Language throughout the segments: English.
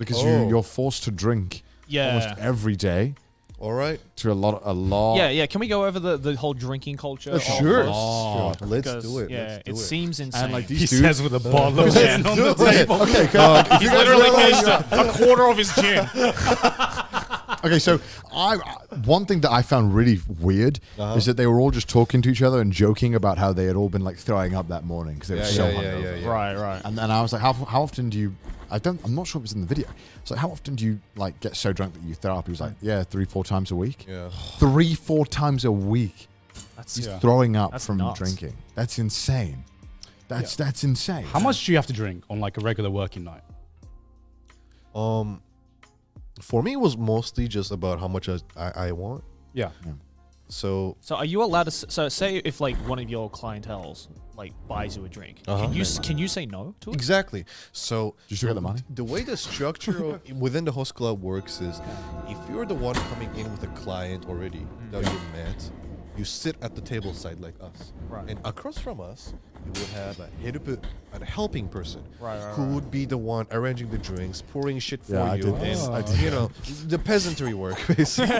because you're forced to drink almost every day. All right. To a lot. Yeah. Can we go over the whole drinking culture? Sure. Let's Because, do it. yeah, Let's do it seems insane. And like He these dudes, says with a bottle of gin on the table. okay, He's literally finished a quarter of his gin. okay. So one thing that I found really weird is that they were all just talking to each other and joking about how they had all been like throwing up that morning because they were so hungover. Right. And then I was like, how often do you? I'm not sure if it's in the video. So how often do you like get so drunk that you throw up? He was like, 3-4 times a week. Yeah. 3-4 times a week. He's throwing up from nuts. drinking. That's insane. That's insane. How much do you have to drink on like a regular working night? For me, it was mostly just about how much I want. Yeah. So are you allowed to? So say if like one of your clientels like buys you a drink, can you say no to it? exactly. So you still get the money? The way the structure within the host club works is, if you're the one coming in with a client already that you met, you sit at the table side like us, and across from us, you will have a helping person who would be the one arranging the drinks, pouring shit for you, and the peasantry work basically.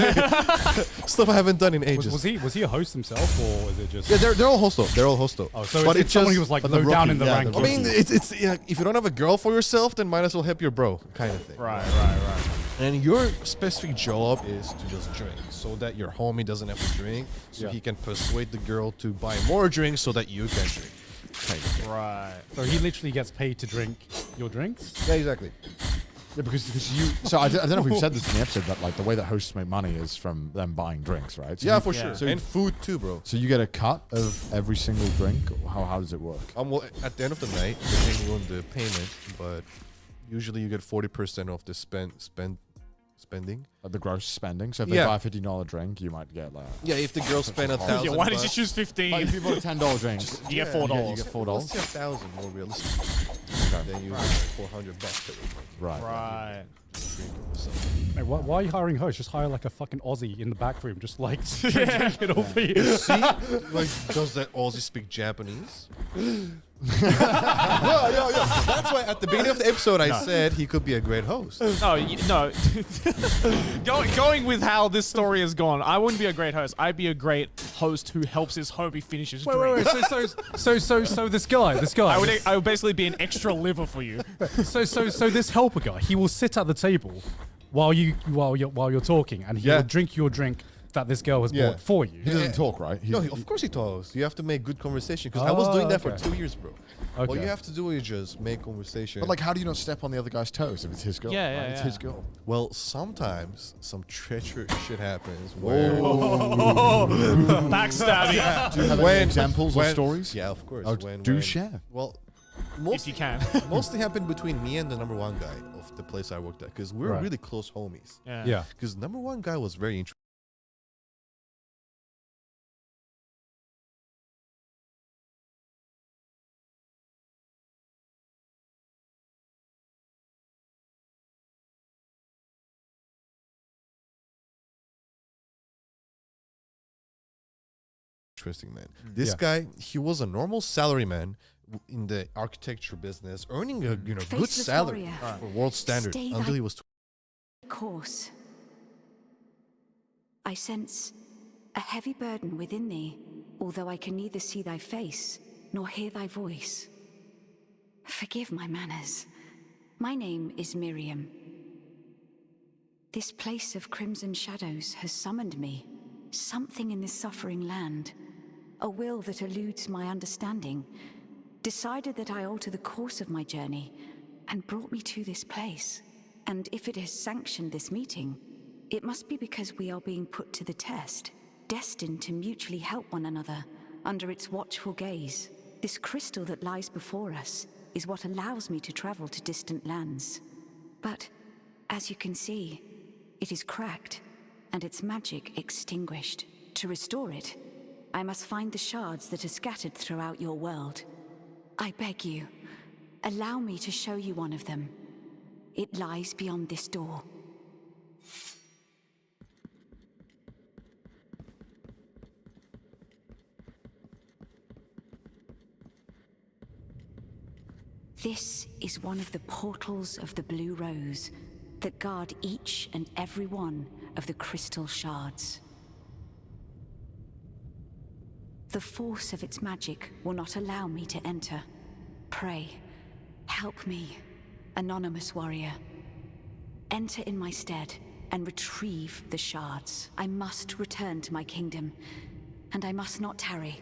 Stuff I haven't done in ages. Was he a host himself, or is it just? Yeah, they're all hosto. They're all hosto. Oh, so it's someone who was like low down in the rank. I mean, it's if you don't have a girl for yourself, then might as well help your bro, kind of thing. Right. And your specific job is to just drink, so that your homie doesn't have to drink, so he can persuade the girl to buy more drinks, so that you can drink. Kind of thing. Right. So he literally gets paid to drink your drinks? Yeah, exactly. Yeah, because you. So I don't know if we've said this in the episode, but like the way that hosts make money is from them buying drinks, right? So For sure. So and food too, bro. So you get a cut of every single drink. Or how does it work? Well, at the end of the night, depending on the payment, but usually you get 40% of the spending. Like the gross spending. So if they buy a $15 drink, you might get like. Yeah, if the girl spent $1,000. Yeah, why did you choose 15? Like if you bought a $10 drink, you get $4. You get $4. Let's say 1,000 more realistic. Then you get $400 Right. Hey, why are you hiring hosts? Just hire like a fucking Aussie in the back room, just like drink it all for you. See, like, does that Aussie speak Japanese? That's why at the beginning of the episode I said he could be a great host. No. Going with how this story has gone, I wouldn't be a great host. I'd be a great host who helps his homie finish his drink. Wait. So this guy. I would basically be an extra liver for you. So this helper guy, he will sit at the table while you're talking, and he will drink your drink that this girl has bought for you. He doesn't talk, right? No, of course he talks. You have to make good conversation, because I was doing that for 2 years, bro. Okay. All you have to do is just make conversation. But like, how do you not step on the other guy's toes if it's his girl? Yeah, It's his girl. Well, sometimes some treacherous shit happens where Backstabbing. Do you have any examples or stories? Yeah, of course. Oh, do share. Well, If you can. mostly happened between me and the number one guy of the place I worked at, because we're really close homies. Yeah. Because number one guy was very interesting. Interesting man. This guy, he was a normal salaryman in the architecture business, earning a good salary for world standard until he was. Course. I sense a heavy burden within thee, although I can neither see thy face nor hear thy voice. Forgive my manners. My name is Miriam. This place of crimson shadows has summoned me. Something in this suffering land, a will that eludes my understanding, decided that I alter the course of my journey and brought me to this place. And if it has sanctioned this meeting, it must be because we are being put to the test, destined to mutually help one another under its watchful gaze. This crystal that lies before us is what allows me to travel to distant lands. But, as you can see, it is cracked, and its magic extinguished. To restore it, I must find the shards that are scattered throughout your world. I beg you, allow me to show you one of them. It lies beyond this door. This is one of the portals of the Blue Rose, that guard each and every one of the crystal shards. The force of its magic will not allow me to enter. Pray, help me, anonymous warrior. Enter in my stead and retrieve the shards. I must return to my kingdom, and I must not tarry.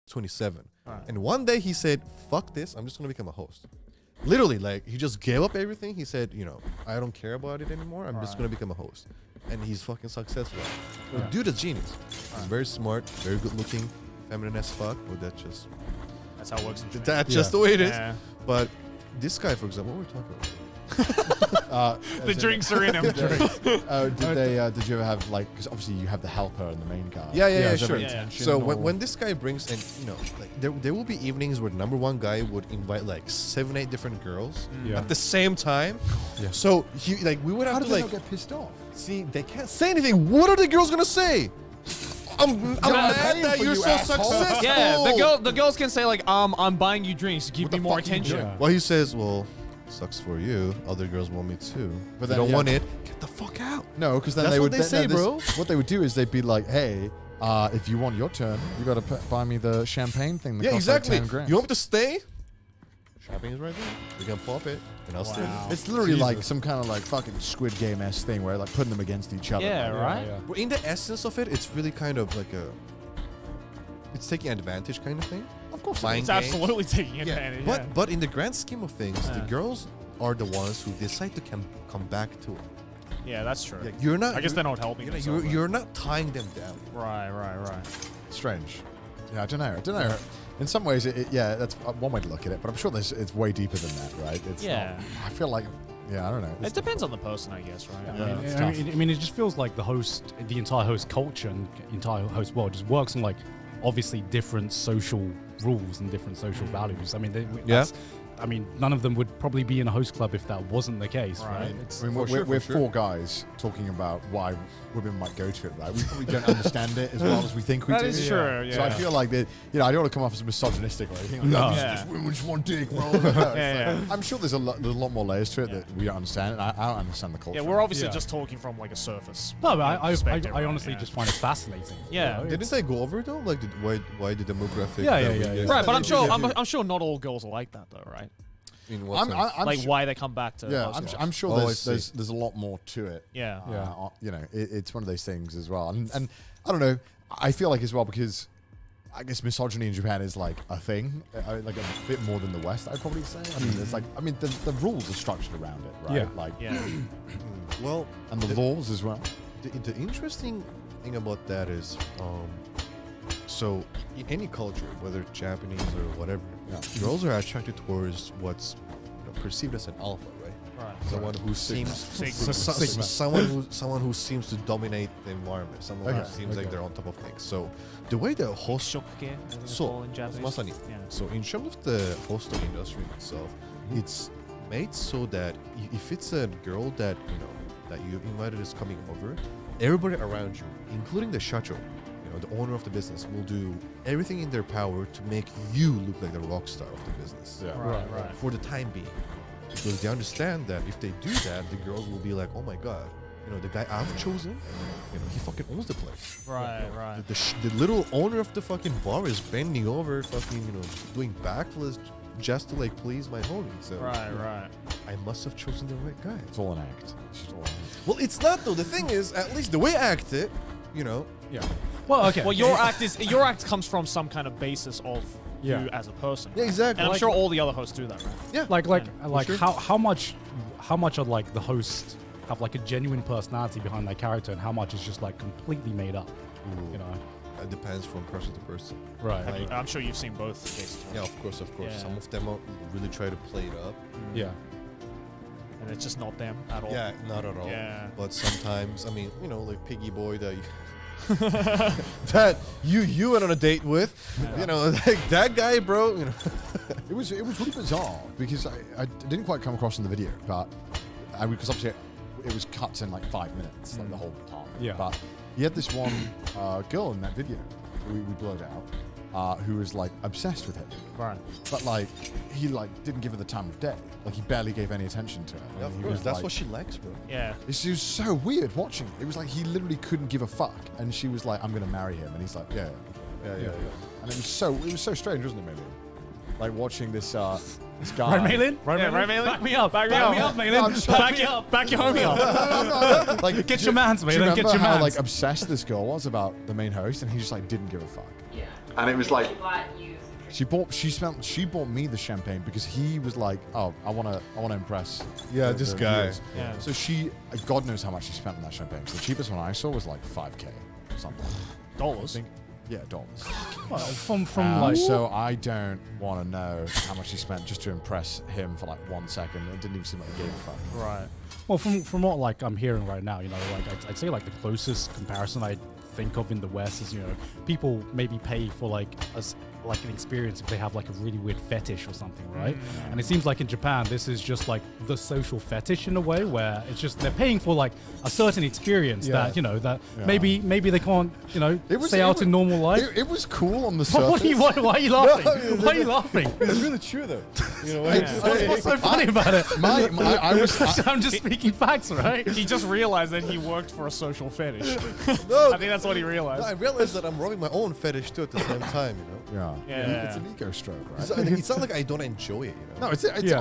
"27." And one day he said, "Fuck this, I'm just gonna become a host." Literally, like, he just gave up everything. He said, "I don't care about it anymore. I'm just gonna become a host." And he's fucking successful. The dude is genius. He's very smart, very good looking, feminine as fuck, but That's how it works in Japan. that's just the way it is. Yeah. But this guy, for example, what were we talking about? The drinks are in him. Did you ever have, like, because obviously you have the helper and the main guy. Yeah, Is there sure. intention So or- when this guy brings, and like there will be evenings where number one guy would invite like 7-8 different girls Yeah. at the same time. Yeah. So we would have How to do they like not get pissed off? see, they can't say anything. What are the girls gonna say? I'm mad paying that for you're you, so asshole. successful. Yeah, the girls can say like, I'm buying you drinks, give me the more fuck are you attention. doing? Well, he says, well, sucks for you. Other girls want me too. But But then, they don't yeah. want it. Get the fuck out. No, because then That's they what would they say, bro. What they would do is they'd be like, "Hey, if you want your turn, you got to buy me the champagne thing that Yeah, costs exactly. like 10 grand." You want me to stay? Champagne's right there. You can pop it, and I'll stay. It's literally like some kind of like fucking Squid Game-esque thing where like putting them against each other. Yeah, like, right? Yeah. But in the essence of it, it's really kind of like it's taking advantage kind of thing. Of course, Mind It's games. absolutely taking Yeah, advantage. but in the grand scheme of things, the Yeah. girls are the ones who decide to come back to it. Yeah, that's true. Yeah, you're not. I guess they're not helping You're, themselves, you're not tying them down. Right. strange. Yeah, I don't know. In some ways, yeah, that's one way to look at it, but I'm sure it's way deeper than that, right? It's Yeah. I feel like, yeah, I don't know. It depends on the person, I guess, right? Yeah. it's I tough. mean, it just feels like the entire host culture and entire host world just works on like obviously different social rules and different social values. I mean, I mean, none of them would probably be in a host club if that wasn't the case, right? I mean, we're four guys talking about why women might go to it, right? We probably don't understand it as well as we think we That do. is true, So I yeah. feel like that, I don't want to come off as misogynistic or anything. Like No. that. Yeah. Just women just want dick, bro. Yeah. I'm sure there's a lot more layers to it that we don't understand, and I don't understand the culture. Yeah, we're obviously Yeah. just talking from like a surface. No, but I perspective, right? honestly Yeah. just find it fascinating. Yeah. You know, Didn't they go over it though? Like, why the demographic? Yeah, that yeah, we yeah. get? Right, but Yeah, I'm sure not all girls are like that though, right? In what sense? I'm Like sure, why they come back to yeah, host I'm clubs. sure Oh, I there's a lot more to it. Yeah. It's one of those things as well, and I don't know. I feel like as well because I guess misogyny in Japan is like a thing, like a bit more than the West. I'd probably say. I mean, there's like, the rules are structured around it, right? Yeah. Like, Yeah. Well, and the laws as well. the interesting thing about that is, so in any culture, whether Japanese or whatever, girls are attracted towards what's perceived as an alpha, right? Right. Someone who seems Sigma. someone who seems to dominate the environment, someone who seems like they're on top of things. So the way the host Shokuge, as it's so called in Japanese. masani. Yeah. So in terms of the hostel industry itself, it's made so that if it's a girl that that you invited is coming over, everybody around you, including the shacho, the owner of the business, will do everything in their power to make you look like the rock star of the business. Yeah. Right. For the time being, because they understand that if they do that, the girls will be like, "Oh my god, the guy I've chosen, he fucking owns the place." Right. The little owner of the fucking bar is bending over, fucking, doing backflips just to like please my homie. So Right. I must have chosen the right guy. It's all an act. It's just all an act. Well, it's not though. The thing is, at least the way I act it, Yeah. Well, okay. Well, your act comes from some kind of basis of Yeah. you as a person. Yeah, right? exactly. And I'm Like- sure all the other hosts do that, right? Yeah. Like sure. how much of like the host have like a genuine personality behind their character and how much is just like completely made up, you know? It depends from person to person. Right. I'm sure you've seen both cases. right? Yeah, of course. Yeah. Some of them really try to play it up. Yeah. And it's just not them at all. Yeah, not at all. Yeah. But sometimes, I mean, like Piggy Boy, that you went on a date with, you know, like that guy, bro. You know, It was really bizarre because I didn't quite come across in the video, but because obviously it was cut in like 5 minutes, like the whole time. Yeah. But he had this one girl in that video, we blurred out, who was like obsessed with him. Right. But like he like didn't give her the time of day. Like he barely gave any attention to her. yeah, And of he course, was that's like, what she likes, bro. Yeah. It was so weird watching it. It was like he literally couldn't give a fuck, and she was like, "I'm gonna marry him," and he's like, "Yeah." Yeah. And it was so strange, wasn't it, maybe? Like watching this this guy. Right, Malin? Yeah, right, Malin? Back me up. Back me Back me up. up, Malin. No, I'm just Back you up. Back your homie up. Like, Get your mans, do you Malin. Get remember your how mans. like obsessed this girl was about the main host, and he just like didn't give a fuck. Yeah. And it was like She bought you some drinks. she bought me the champagne because he was like, "Oh, I wanna impress." Yeah, the this guy. viewers. Yeah. So she, God knows how much she spent on that champagne. So the cheapest one I saw was like $5K or something. Dollars. Yeah, dollars. Well, from like So I don't want to know how much he spent just to impress him for like 1 second. It didn't even seem like he gave a fuck. Right. well from what like I'm hearing right now, you know, like I'd say like the closest comparison I think of in the West is, you know, people maybe pay for like like an experience if they have like a really weird fetish or something, right? And it seems like in Japan this is just like the social fetish in a way where it's just they're paying for like a certain experience that, you know, that maybe they can't, you know, stay out in normal life. It was cool on the surface. Why are you laughing? Why are you laughing? It's really true, though. You know, What's so funny about it? I'm just speaking facts, right? He just realized that he worked for a social fetish. no, I think that's what he realized. no, I realized that I'm rubbing my own fetish too at the same time. You know, Yeah. It's an ego stroke, right? it's not like I don't enjoy it. You know,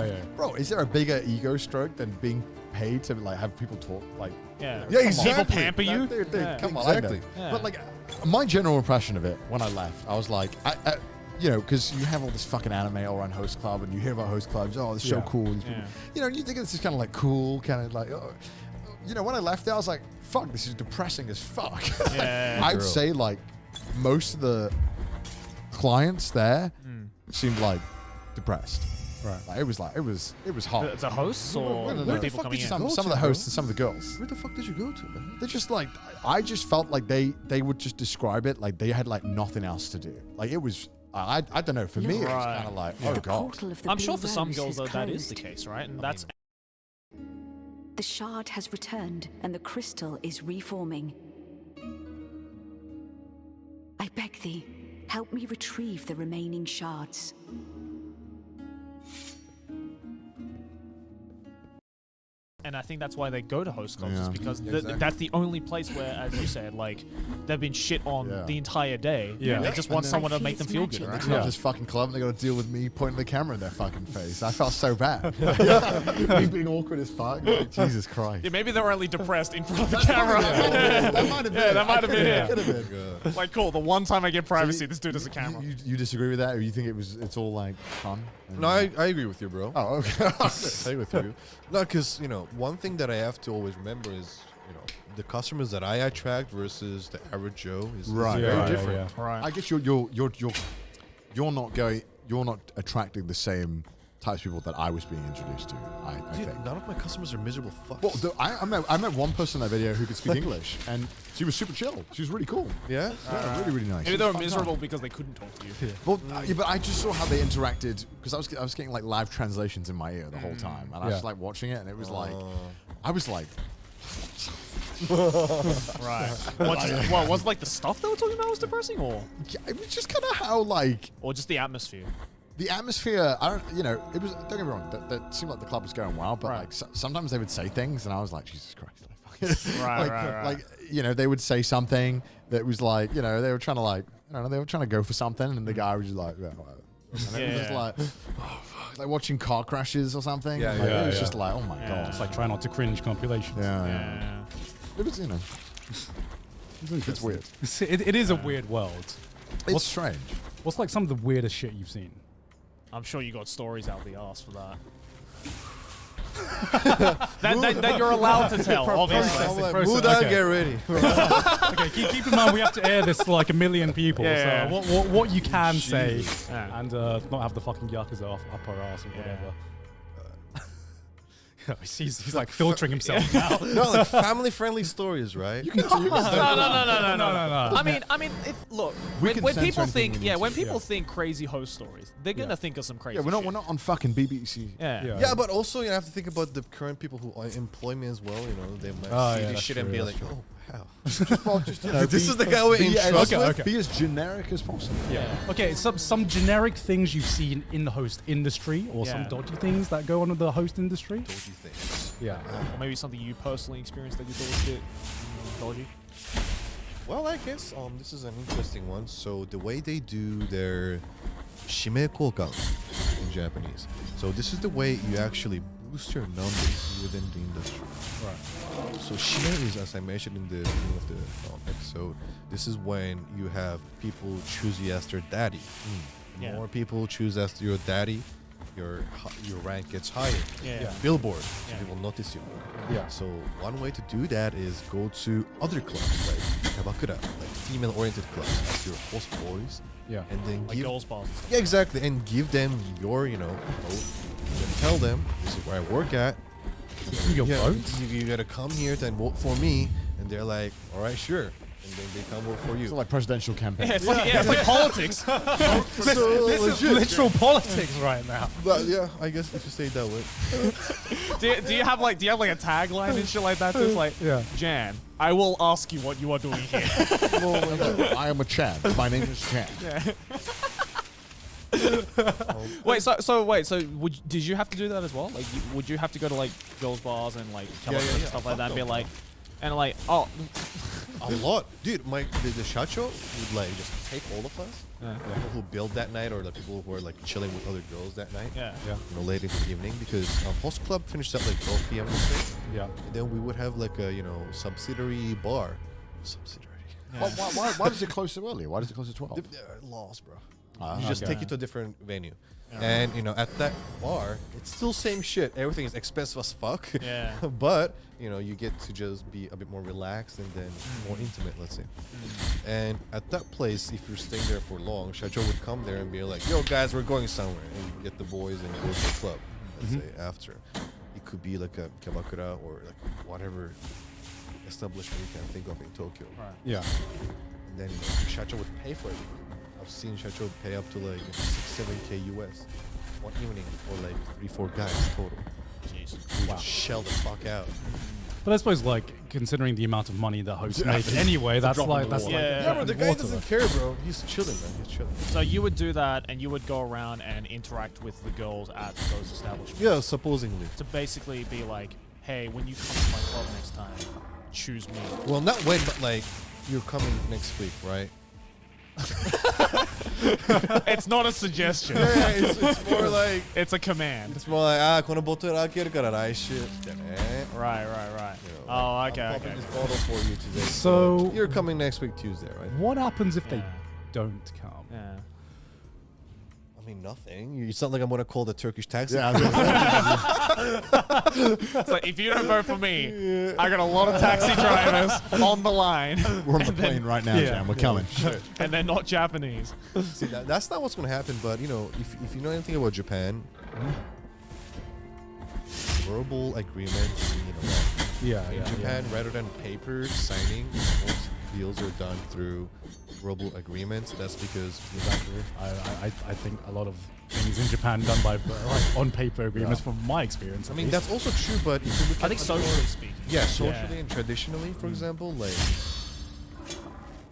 No, bro. Is there a bigger ego stroke than being paid to like have people talk like? Yeah. Yeah, People exactly. pamper you. Dude, Yeah. come on, Exactly. I know. Yeah. But like, my general impression of it when I left, I was like, you know, because you have all this fucking anime all around host club, and you hear about host clubs. Oh, it's so cool. These people, you know, and you think this is kind of like cool, kind of like, oh. You know, when I left there, I was like, fuck, this is depressing as fuck. Yeah. I'd say like most of the clients there seemed like depressed. Right. Like, it was hard. The hosts or No, the the people fuck coming did in? some of the hosts and some of the girls. where the fuck did you go to, man? They just like, I just felt like they would just describe it like they had like nothing else to do. Like it was, I don't know. For me, it was Right. kind of like, The oh god. portal of the I'm Blue sure for some Rose girls has though that is the closed. case, right? And that's The shard has returned, and the crystal is reforming. I beg thee, help me retrieve the remaining shards. and I think that's why they go to host clubs, is Yeah. because Exactly. that's the only place where, as you said, like they've been shit on Yeah. the entire day. Yeah. They just want And someone I to feel make them its feel magic. good, They right? come to this fucking club and they got to deal with me pointing the camera in their fucking face. I felt so bad. Me being awkward as fuck. Like, Jesus Christ. Yeah, maybe they're only depressed in front of the camera. That might have been. Yeah, that might have been it. Could have been. Like, cool. The one time I get privacy, this dude has a camera. You disagree with that, or you think it's all like fun? No, I agree with you, bro. Oh, okay. I agree with you. No, because you know, one thing that I have to always remember is, you know, the customers that I attract versus the average Joe is Right. very Yeah, different. Right. I guess you're not attracting the same types of people that I was being introduced to. I Dude, think. none of my customers are miserable fucks. Well, I met one person in that video who could speak English, and she was super chill. She was really cool. yeah. Yeah, really, really nice. Maybe It they was were a fun miserable time. because they couldn't talk to you. Well, yeah, but I just saw how they interacted because I was getting like live translations in my ear the whole time, and I was just like watching it, and it was like, I was like, Right. What was like the stuff they were talking about was depressing, or yeah, it was just kind of how like just the atmosphere? the atmosphere. I don't, you know, it was. Don't get me wrong. That seemed like the club was going well, but Right. like sometimes they would say things, and I was like, Jesus Christ. Like, Right. like you know, they would say something that was like, you know, they were trying to like, I don't know, they were trying to go for something, and the guy was just like, and it was just Yeah. like, oh, fuck, like watching car crashes or something. Yeah, Like, yeah, it was yeah. just like, oh my Yeah. god. It's like try not to cringe compilations. Yeah, Yeah. It was, you know, it's weird. It is a weird world. It's strange. What's like some of the weirdest shit you've seen? I'm sure you got stories out the ass for that. that you're allowed to tell, obviously. I'm like, process. move down, Okay. get ready. Okay, keep in mind we have to air this to like 1 million people. Yeah. So what you can say Yeah. and not have the fucking yakuza up our ass or whatever. he's like filtering himself now. No, like family-friendly stories, right? No. I mean, look, when can censor people anything think, we need when to. people think crazy host stories, they're gonna think of some crazy. Yeah, we're shit. not on fucking BBC. Yeah. Yeah, but also you have to think about the current people who employ me as well. You know, they might Oh, see yeah, this that's shit and true, be that's like, true. oh, wow. Well, just, you know, This is the guy we're in trust with? Be as generic as possible. Yeah. Okay, some generic things you've seen in the host industry, or some Yeah. dodgy things that go on in the host industry. Dodgy things. Yeah. Or maybe something you personally experienced that you thought was a bit dodgy. Well, I guess this is an interesting one. So the way they do their shime kokan in Japanese. So this is the way you actually boost your numbers within the industry. Right. So shime is, as I mentioned in the beginning of the episode, this is when you have people choose you as their daddy. Yeah. More people choose as your daddy, your rank gets higher. Yeah. Billboard, so Yeah. people notice you more. Yeah. So one way to do that is go to other clubs like kabakura, like female-oriented clubs, as your host boys, Yeah. and then Like give girls' bars. And stuff. yeah, exactly, and give them your vote. And then tell them this is where I work at. Your Yeah, vote? you gotta come here and vote for me, and they're like, all right, sure, and then they come vote for you. It's like presidential campaign. Yeah, it's like politics. This is literal politics right now. But yeah, I guess if you say it that way. do you have like a tagline and shit like that? So it's like, Yeah. Jan, I will ask you what you are doing here. I am a Chad. My name is Chad. So did you have to do that as well? Like, would you have to go to like girls' bars and like Yeah, and yeah. stuff like that and be Fuck like, oh, A lot, dude. The shacho would like just take all of us, yeah, the people who build that night, or the people who are like chilling with other girls that night. yeah. Yeah. You know, late into the evening, because host club finished at like 12 p.m. let's say. Yeah. And then we would have like a subsidiary bar. Subsidiary. Why does it close so early? Why does it close at 12? Laws, bro. Ah, You just okay. take it to a different venue. And at that bar, it's still same shit. Everything is expensive as fuck. Yeah. But you get to just be a bit more relaxed and then more intimate, let's say. And at that place, if you're staying there for long, Shacho would come there and be like, "Yo, guys, we're going somewhere," and get the boys and go to the club. Let's say after, it could be like a kabakura or like whatever establishment you can think of in Tokyo. Right. Yeah. And then Shacho would pay for it. I've seen Shacho pay up to like 6-7K US one evening for like 3-4 guys total. Jeez. Who just shell the fuck out. But I suppose, like, considering the amount of money that hosts make anyway, that's drop in like the that's water. like Yeah. Yeah, bro, the guy water. doesn't care, bro. He's chilling, man. He's chilling. So you would do that, and you would go around and interact with the girls at those establishments. Yeah, supposedly. To basically be like, hey, when you come to my club next time, choose me. Well, not when, but like, you're coming next week, right? It's not a suggestion. Yeah, it's more like, It's a command. it's more like, このボトル開けるから来週ってね。 Right. You know, Oh, like, okay, I'm popping okay. this bottle for you today. So- you're coming next week Tuesday, right? What happens if they Yeah. don't come? Yeah. I mean, nothing. It's not like I'm gonna call the Turkish taxi. Yeah, It's like, if you don't vote for me, I got a lot of taxi drivers on the line, we're on the plane right now, Jan. We're coming. and they're not Japanese. See, that's not what's gonna happen. But if you know anything about Japan, verbal agreements mean a lot. Yeah. In Japan, rather than paper signing, most deals are done through verbal agreements. That's because I think a lot of things in Japan done by like on paper agreements, from my experience. I mean that's also true. But if you look at I think socially speaking. yeah, socially and traditionally, for example, like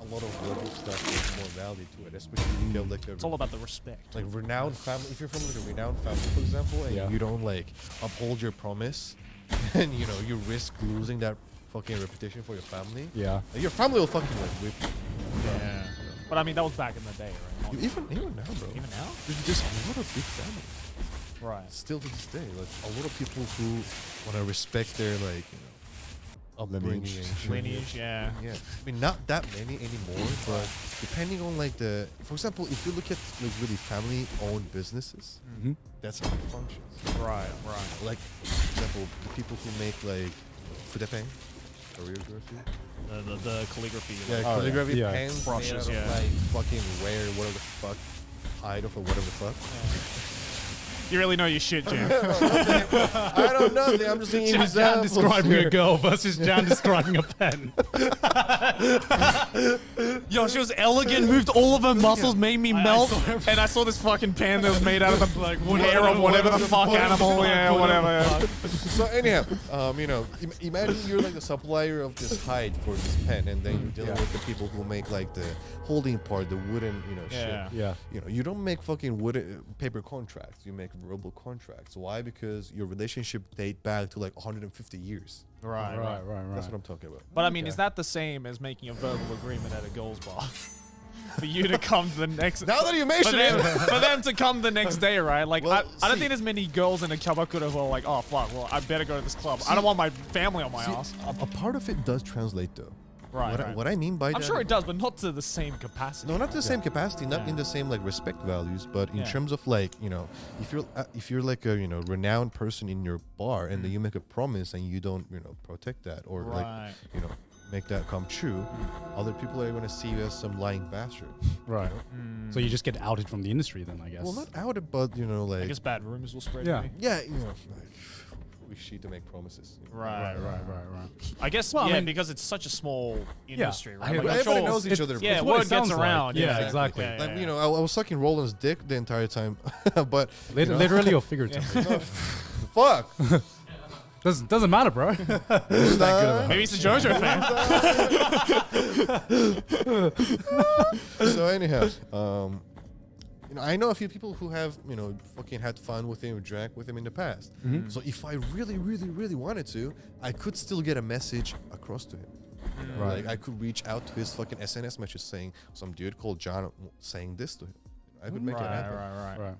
a lot of verbal stuff has more value to it, especially if you get like It's all about the respect. like renowned family. If you're from like a renowned family, for example, and Yeah. you don't like uphold your promise, and you risk losing that fucking reputation for your family. Yeah. Your family will fucking like whip you. Yeah. But I mean, that was back in the day, right? Not Even now, bro. even now? There's a lot of big families Right. still to this day. Like a lot of people who want to respect their upbringing Lineage. and shit. Lineage, yeah. Yeah, I mean not that many anymore, but depending on like for example, if you look at like really family-owned businesses, Mhm. that's how it functions. Right. Like, for example, the people who make like fudepen, choreography, The calligraphy. yeah, Oh, calligraphy yeah. pens, Brushes, made out of, yeah. like fucking rare, whatever the fuck, hide of or whatever the fuck. You really know your shit, Jim. I don't nothing. I'm just saying Jan examples describing here. a girl versus Jan describing a pen. Yo, she was elegant, moved all of her muscles, made me melt, and I saw this fucking pan that was made out of the like hair of whatever the fuck animal, yeah, whatever. Yeah. So anyhow, you know, imagine you're like the supplier of this hide for this pen, and then you're dealing with the people who make like the holding part, the wooden, you know, Yeah. shit. Yeah. You know, you don't make fucking wooden paper contracts. You make verbal contracts. Why? Because your relationship date back to like 150 years. Right. That's what I'm talking about. But I mean, is that the same as making a verbal agreement at a girls' bar? For you to come to the next. Now that you mention it, For them to come the next day, right? Like, Well, I don't see- think there's many girls in a club I could have like, oh fuck, well I better go to this club. I don't want my family on my ass. a part of it does translate though. Right. What I mean by I'm that, sure it does, but not to the same capacity. no, not the same capacity, not Yeah. in the same like respect values, but in Yeah. terms of like, you know, if you're like a, you know, renowned person in your bar and then you make a promise and you don't, you know, protect that or like, Right. you know, make that come true, other people are going to see you as some lying bastard. Right. So you just get outed from the industry then, I guess. Well, not outed, but you know, I like, guess bad rumors will spread. Yeah. maybe. yeah, you know, like, we shit to make promises. You know? Right. Right. I guess Well, I yeah, mean- because it's such a small industry, I- right? Like, But I'm everybody sure- knows each other. Yeah, It's what word it sounds gets like. around. Yeah, exactly. Yeah, Like, yeah, you know, I was sucking Roland's dick the entire time, but you know, Literally or figuratively. fuck. Doesn't matter, bro. Maybe it's a JoJo fan. So anyhow, you know, I know a few people who have, you know, fucking had fun with him, drank with him in the past. So if I really, really, really wanted to, I could still get a message across to him. You know, Right. Like I could reach out to his fucking SNS message saying some dude called John saying this to him. I could make it happen. Right.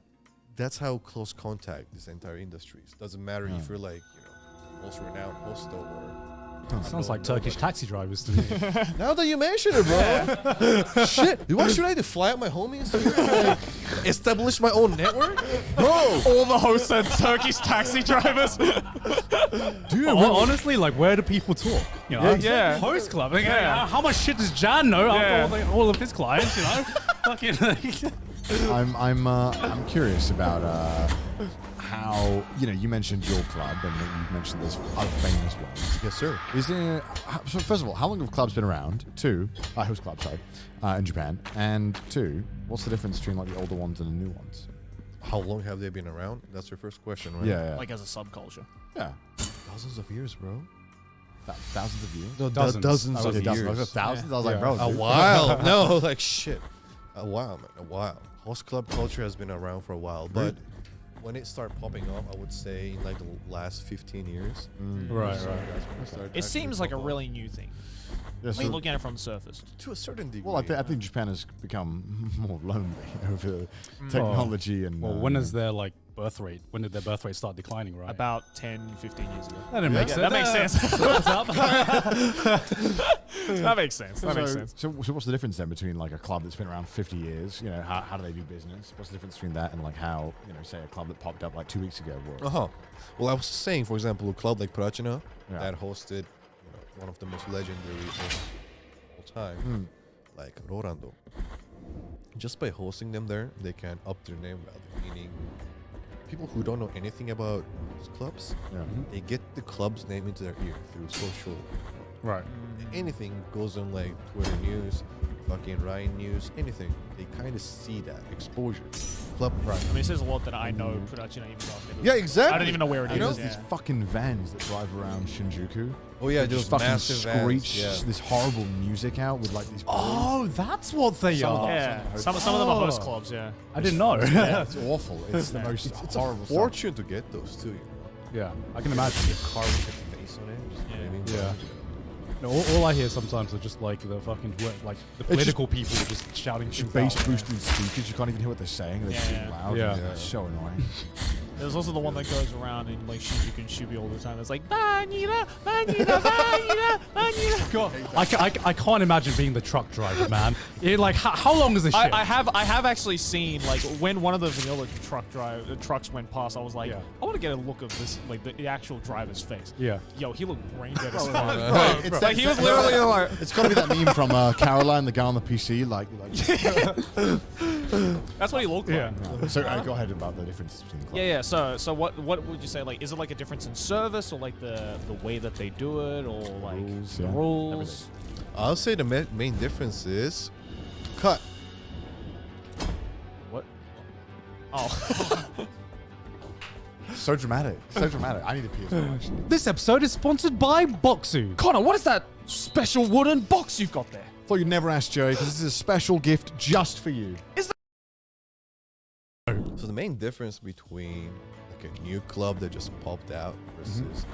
That's how close contact this entire industry is. Doesn't matter if you're like, you know, most renowned hosto or. Sounds like Turkish taxi drivers to me. Now that you mention it, bro. Shit. What should I do? Fly out my homies? Like, establish my own network? Bro. All the hosts are Turkish taxi drivers. Dude, honestly, like, where do people talk? You know, Yeah. Host club. Like, Yeah. how much shit does Jan know Yeah. after all of his clients? You know, fucking. I'm curious about how, you know, you mentioned your club and then you mentioned there's other famous ones. Yes, sir. Is there, so first of all, how long have clubs been around? Two, host clubs, sorry, in Japan. And two, what's the difference between like the older ones and the new ones? How long have they been around? That's your first question, right? Yeah. Like as a subculture. Yeah. Thousands of years, bro. Thousands of years? No, Dozens. dozens Okay, of dozens. I years. was like, thousands. I was like, Yeah. bro. A dude. while. No, like shit. A while, man. A while. Host club culture has been around for a while, but when it started popping up, I would say in like the last 15 years. Right. So that's when it started It seems actually like a pop up. really new thing. Yeah, I so- mean, looking at it from the surface. To a certain degree. well, I think Japan has become more lonely over technology and. Well, when is their like birth rate? When did their birth rate start declining? Right. About 10, 15 years ago. That didn't make Yeah, sense. that makes sense. What's up? That makes sense. That makes sense. So what's the difference then between like a club that's been around 50 years? You know, how do they do business? What's the difference between that and like how, you know, say a club that popped up like 2 weeks ago works? Uh-huh. Well, I was saying, for example, a club like Prachina Yeah. that hosted, you know, one of the most legendary hosts of all time, like Rolando. Just by hosting them there, they can up their name value. Meaning, people who don't know anything about these clubs, Yeah. they get the club's name into their ear through social. Right. Anything goes on like Twitter news, fucking Ryan news, anything. They kind of see that exposure. Club, right? I mean, it says a lot that I know production even though I've never Yeah, been. exactly. I don't even know where it You know, is. these Yeah. fucking vans that drive around Shinjuku. Oh yeah, They those just fucking massive vans, screech yeah. this horrible music out with like these. Oh, that's what they Some of are. them. Yeah, some of them are host Oh. clubs. Yeah. I didn't know. Yeah, it's awful. It's the most It's horrible a stuff. fortune to get those too. You know? Yeah, I can imagine. Car with a face on it. Just Yeah. flaming Yeah. down. No, all I hear sometimes are just like the fucking like the political people just shouting Just things bass out. boosted speakers, you can't even hear what they're saying. They're Yeah, too yeah. loud. Yeah. It's so annoying. There's also the one that goes around in like Shinjuku and Shibuya all the time. It's like Banida, Banida, Banida, Banida. God, I can't imagine being the truck driver, man. Like, how long is this shit? I have actually seen like when one of the vanilla trucks went past. I was like, Yeah. I want to get a look of this, like the actual driver's face. Yeah. Yo, he looked brain dead as fuck. Bro, it's Like he was literally like, It's got to be that meme from Caroline, the guy on the PC, like That's what he looked like. Yeah. So go ahead about the difference between the clubs. Yeah. So what would you say? Like, is it like a difference in service, or like the way that they do it, or like Rules, the yeah. rules? I'll say the main difference is cut. What? Oh. So dramatic. So dramatic. I need to pee as well, actually. This episode is sponsored by Boxu. Connor, what is that special wooden box you've got there? Thought you'd never ask Joey because this is a special gift just for you. So the main difference between like a new club that just popped out versus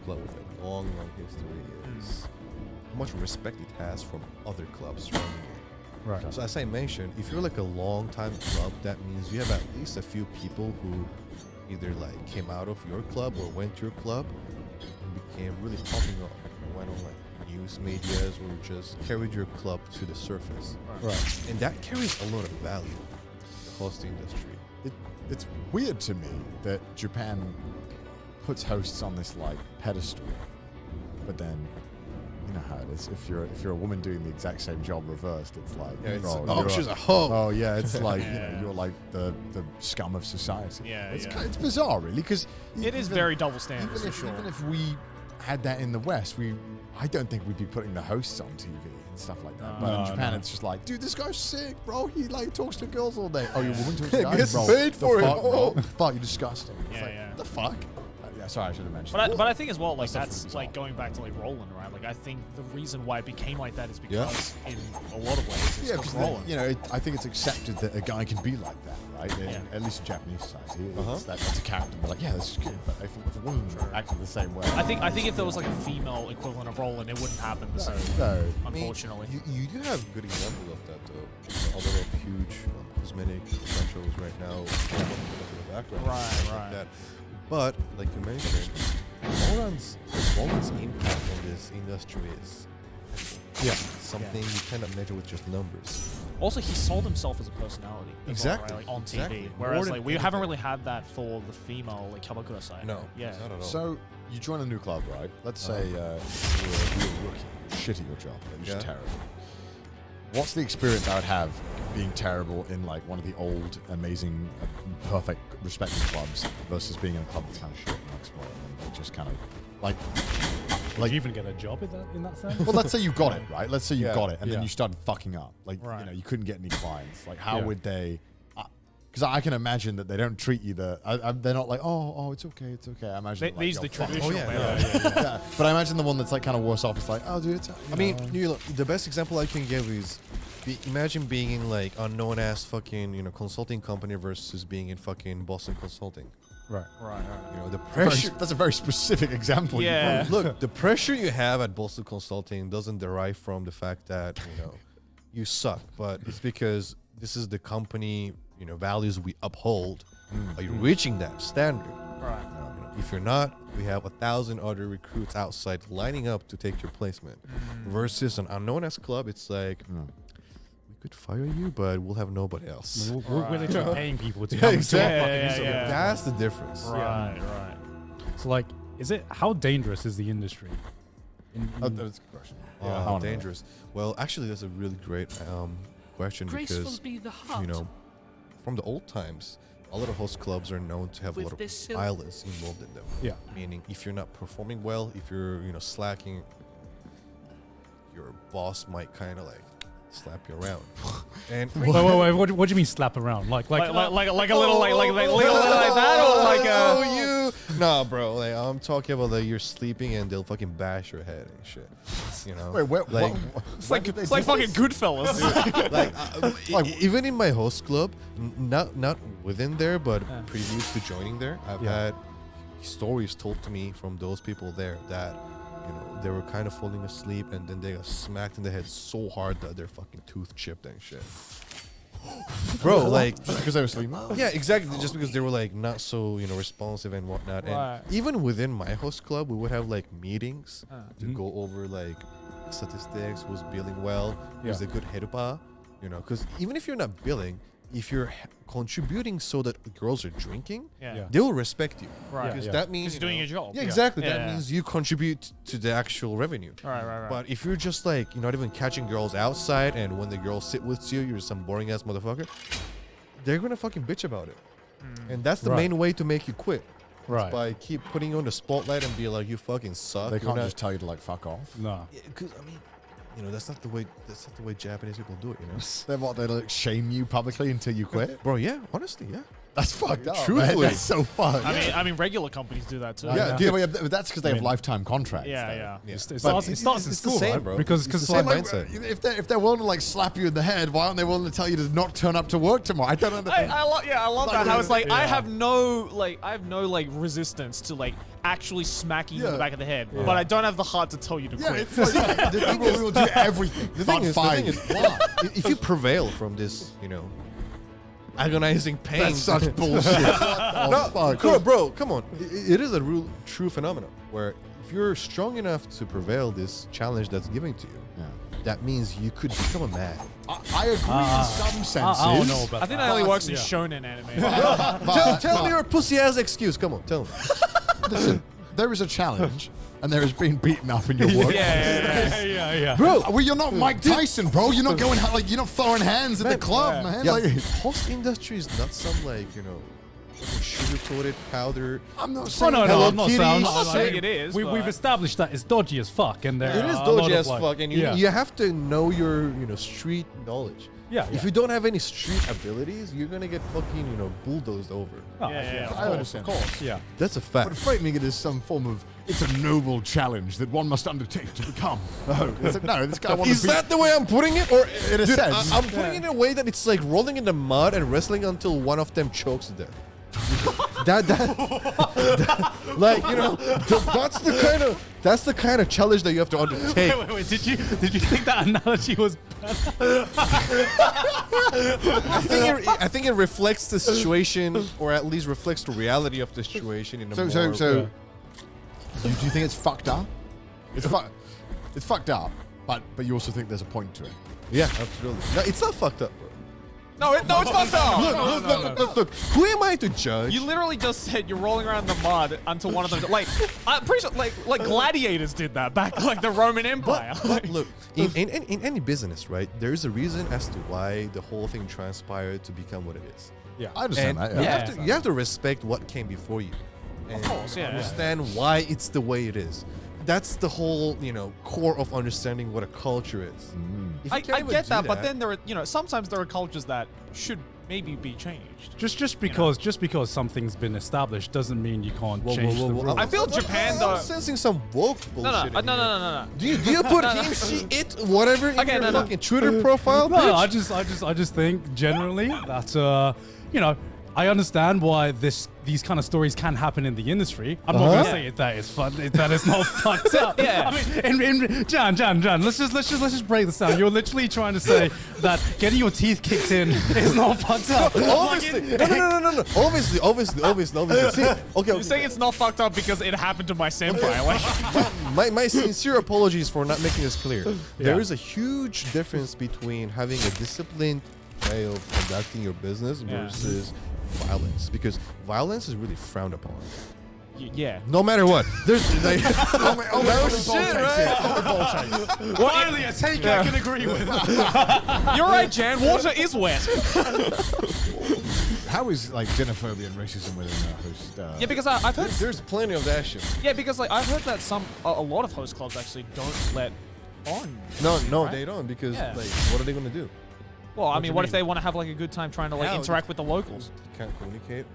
a club with a long history is how much respect it has from other clubs surrounding it. Right. So as I mentioned, if you're like a long-time club, that means you have at least a few people who either like came out of your club or went to your club and became really popping up and went on like news medias or just carried your club to the surface. Right. And that carries a lot of value in the hosting industry. It's weird to me that Japan puts hosts on this like pedestal, but then you know how it is. If you're a woman doing the exact same job reversed, it's like She's a hoe. Oh yeah, it's like you know you're like the scum of society. Yeah, it's yeah. It's bizarre, really, because It is very double standards, for sure. Even if we had that in the West, I don't think we'd be putting the hosts on TV and stuff like that. But in Japan, it's just like, dude, this guy's sick, bro. He like talks to girls all day. Oh, you're a woman talks to guys, Gets bro. paid The for it. fuck, bro? The fuck, you're disgusting. It's Yeah, like, yeah. the fuck? Yeah, sorry, I should have mentioned. But I think as well, like That's that's really like going back to like Roland, right? Like I think the reason why it became like that is because in a lot of ways it's Yeah, because because Roland. you know, I think it's accepted that a guy can be like that, right? Yeah. At least in Japanese society, that's a character. They're like, yeah, this is good. But if a woman acted the same way, I think if there was like a female equivalent of Roland, it wouldn't happen the same. no. Unfortunately. You do have good example of that though. A lot of huge cosmetic shows right now. In the background, Right, stuff right. Like that. But like you mentioned, Roland's impact on this industry is something you cannot measure with just numbers. Also, he sold himself as a personality. as well, Exactly, right? Like on exactly. TV. More Whereas than like we anything. haven't really had that for the female like Kabakura side. No, Yeah. not at all. So you join a new club, right? Let's say you're a rookie, shit at your job, and you're just Yeah. terrible. What's the experience I would have being terrible in like one of the old, amazing, perfect, respected clubs versus being in a club that's kind of shit and exploiting and just kind of like Like, you even get a job in that sense? well, let's say you got it, right? Let's say you Yeah, got it, and then yeah. you started fucking up. Like, Right. you know, you couldn't get any clients. Like, how Yeah. would they? Because I can imagine that they don't treat you they're not like, oh, it's okay. I imagine They, like, these yo, the fuck. traditional yeah, way. yeah, Yeah. But I imagine the one that's like kind of worse off is like, oh, dude, it's. I mean, the best example I can give is imagine being in like unknown ass fucking consulting company versus being in fucking Boston Consulting. Right. Right. The pressure. that's a very specific example. Yeah. Look, the pressure you have at Boston Consulting doesn't derive from the fact that you suck, but it's because this is the company values we uphold. Are you reaching that standard? Right. If you're not, we have 1,000 other recruits outside lining up to take your placement. Versus an unknown as club, it's like we could fire you, but we'll have nobody else. We're literally paying people to Yeah, come exactly. Yeah. That's the difference. Right. So, like, how dangerous is the industry? That's a good question. Dangerous. Well, actually, that's a really great question Graceful because be the heart. from the old times, a lot of host clubs are known to have a With lot of this silk- violence involved in them. Yeah. Meaning, if you're not performing well, if you're slacking, your boss might kind of like slap you around. And Wait, what do you mean slap around? Like Like a little like that, or like Nah, bro. Like I'm talking about like you're sleeping and they'll fucking bash your head and shit. Wait, like it's like fucking Goodfellas. even in my host club, not within there, but previous to joining there, I've had stories told to me from those people there that they were kind of falling asleep and then they got smacked in the head so hard that their fucking tooth chipped and shit. Bro, like just because they were sleeping. yeah, exactly. Just because they were like not so responsive and whatnot. Right. And even within my host club, we would have like meetings to go over like statistics, who's billing well, who's a good headbar. Because even if you're not billing, if you're contributing so that girls are drinking, Yeah. they will respect you. Right. Because Yeah. that means 'Cause you're doing your job. Yeah, Yeah. exactly. Yeah. That means you contribute to the actual revenue. Right. But if you're just like you're not even catching girls outside, and when the girls sit with you, you're some boring ass motherfucker, they're gonna fucking bitch about it. And that's the Right. main way to make you quit. Right. By keep putting you on the spotlight and be like, you fucking suck. They You're can't not- just tell you to like fuck off. No. Because I mean, you know, that's not the way Japanese people do it. You know, Then what? They like shame you publicly until you quit. bro. Yeah, honestly, yeah. That's fucked up. Truthfully. Man. That's so fucked. I mean, regular companies do that too. yeah, but that's because they have mean- lifetime contracts. Yeah, though. yeah. It But starts in it's the school, same, right? bro. Because It's the like, same Like, mindset. if they're willing to like slap you in the head, why aren't they willing to tell you to not turn up to work tomorrow? I don't understand. I love Like, that. How it's like I yeah. have no resistance to like actually smacking you in the Yeah. back of the head, but I don't have the heart to tell you to Yeah, quit. it's like, the people who will do everything. The thing is, why? if you prevail from this, you know, agonizing pain. That's such bullshit. No, fuck? bro, come on. It is a real, true phenomenon where if you're strong enough to prevail this challenge that's given to you, that means you could become a man. I agree in some senses. I don't know about I think that. that only works in Yeah. shonen anime. Tell me your pussy ass excuse. Come on, tell me. Listen, there is a challenge, and there has been beaten up in your work. Yeah. Bro, Well, you're not Mike Tyson, bro. You're not going like you're not throwing hands at the club, man. yeah, Like, host industry is not some like, you know, sugar-coated powder. I'm not Oh, saying no, Hello I'm not Kitty. saying. I'm not saying it is, We've but- established that it's dodgy as fuck, and there It is are a lot dodgy of, as like- fuck, and you have to know your, you know, street knowledge. Yeah, If you don't have any street abilities, you're gonna get fucking, you know, bulldozed over. Yeah. I understand. Of course, yeah. That's a fact. But framing it as some form of it's a noble challenge that one must undertake to become. No, this guy wants Is to be. that the way I'm putting it, or In a dude, sense. I'm putting it in a way that it's like rolling in the mud and wrestling until one of them chokes to death. that, like, you know, that's the kind of challenge that you have to undertake. Wait. Did you think that analogy was? I think it reflects the situation, or at least reflects the reality of the situation in a more. So, do you think it's fucked up? It's fucked up, but you also think there's a point to it. Yeah, absolutely. No, it's not fucked up, bro. No, it's fucked up. Look. Who am I to judge? You literally just said you're rolling around in the mud until one of them, like, I'm pretty sure, like gladiators did that back, like the Roman Empire. But look, in any business, right? There is a reason as to why the whole thing transpired to become what it is. Yeah. I understand And that. Yeah. you have to respect what came before you. And course, yeah. understand why it's the way it is. That's the whole, you know, core of understanding what a culture is. If you I can't even get do that, but then there are, sometimes there are cultures that should maybe be changed. Just because something's been established doesn't mean you can't Whoa, change whoa, the whoa, rules. I feel Japan, I'm though. sensing some woke bullshit. No. in here. No. Do you put him, she, it, whatever in Okay, your no. fucking Twitter profile? No, bitch? I just think generally that I understand why these kind of stories can happen in the industry. I'm not gonna say that it's fun, that it's not fucked up. Yeah. I mean, in Jan, let's just break this down. You're literally trying to say that getting your teeth kicked in is not fucked up. Obviously, no. Obviously. See, okay. You're saying it's not fucked up because it happened to my senpai. Like, My sincere apologies for not making this clear. There is a huge difference between having a disciplined way of conducting your business versus violence, because violence is really frowned upon. yeah. No matter what. There's like, shit, right? Finally, a take I can agree with. You're right, Jan. Water is wet. How is like xenophobia and racism within the host? Yeah, because I've heard. there's plenty of that shit. Yeah, because like I've heard that a lot of host clubs actually don't let on. No, right? they don't, because Yeah. like, what are they gonna do? Well, I What do mean, you what if mean? they want to have like a good time trying to like How? interact with the locals? You can't communicate.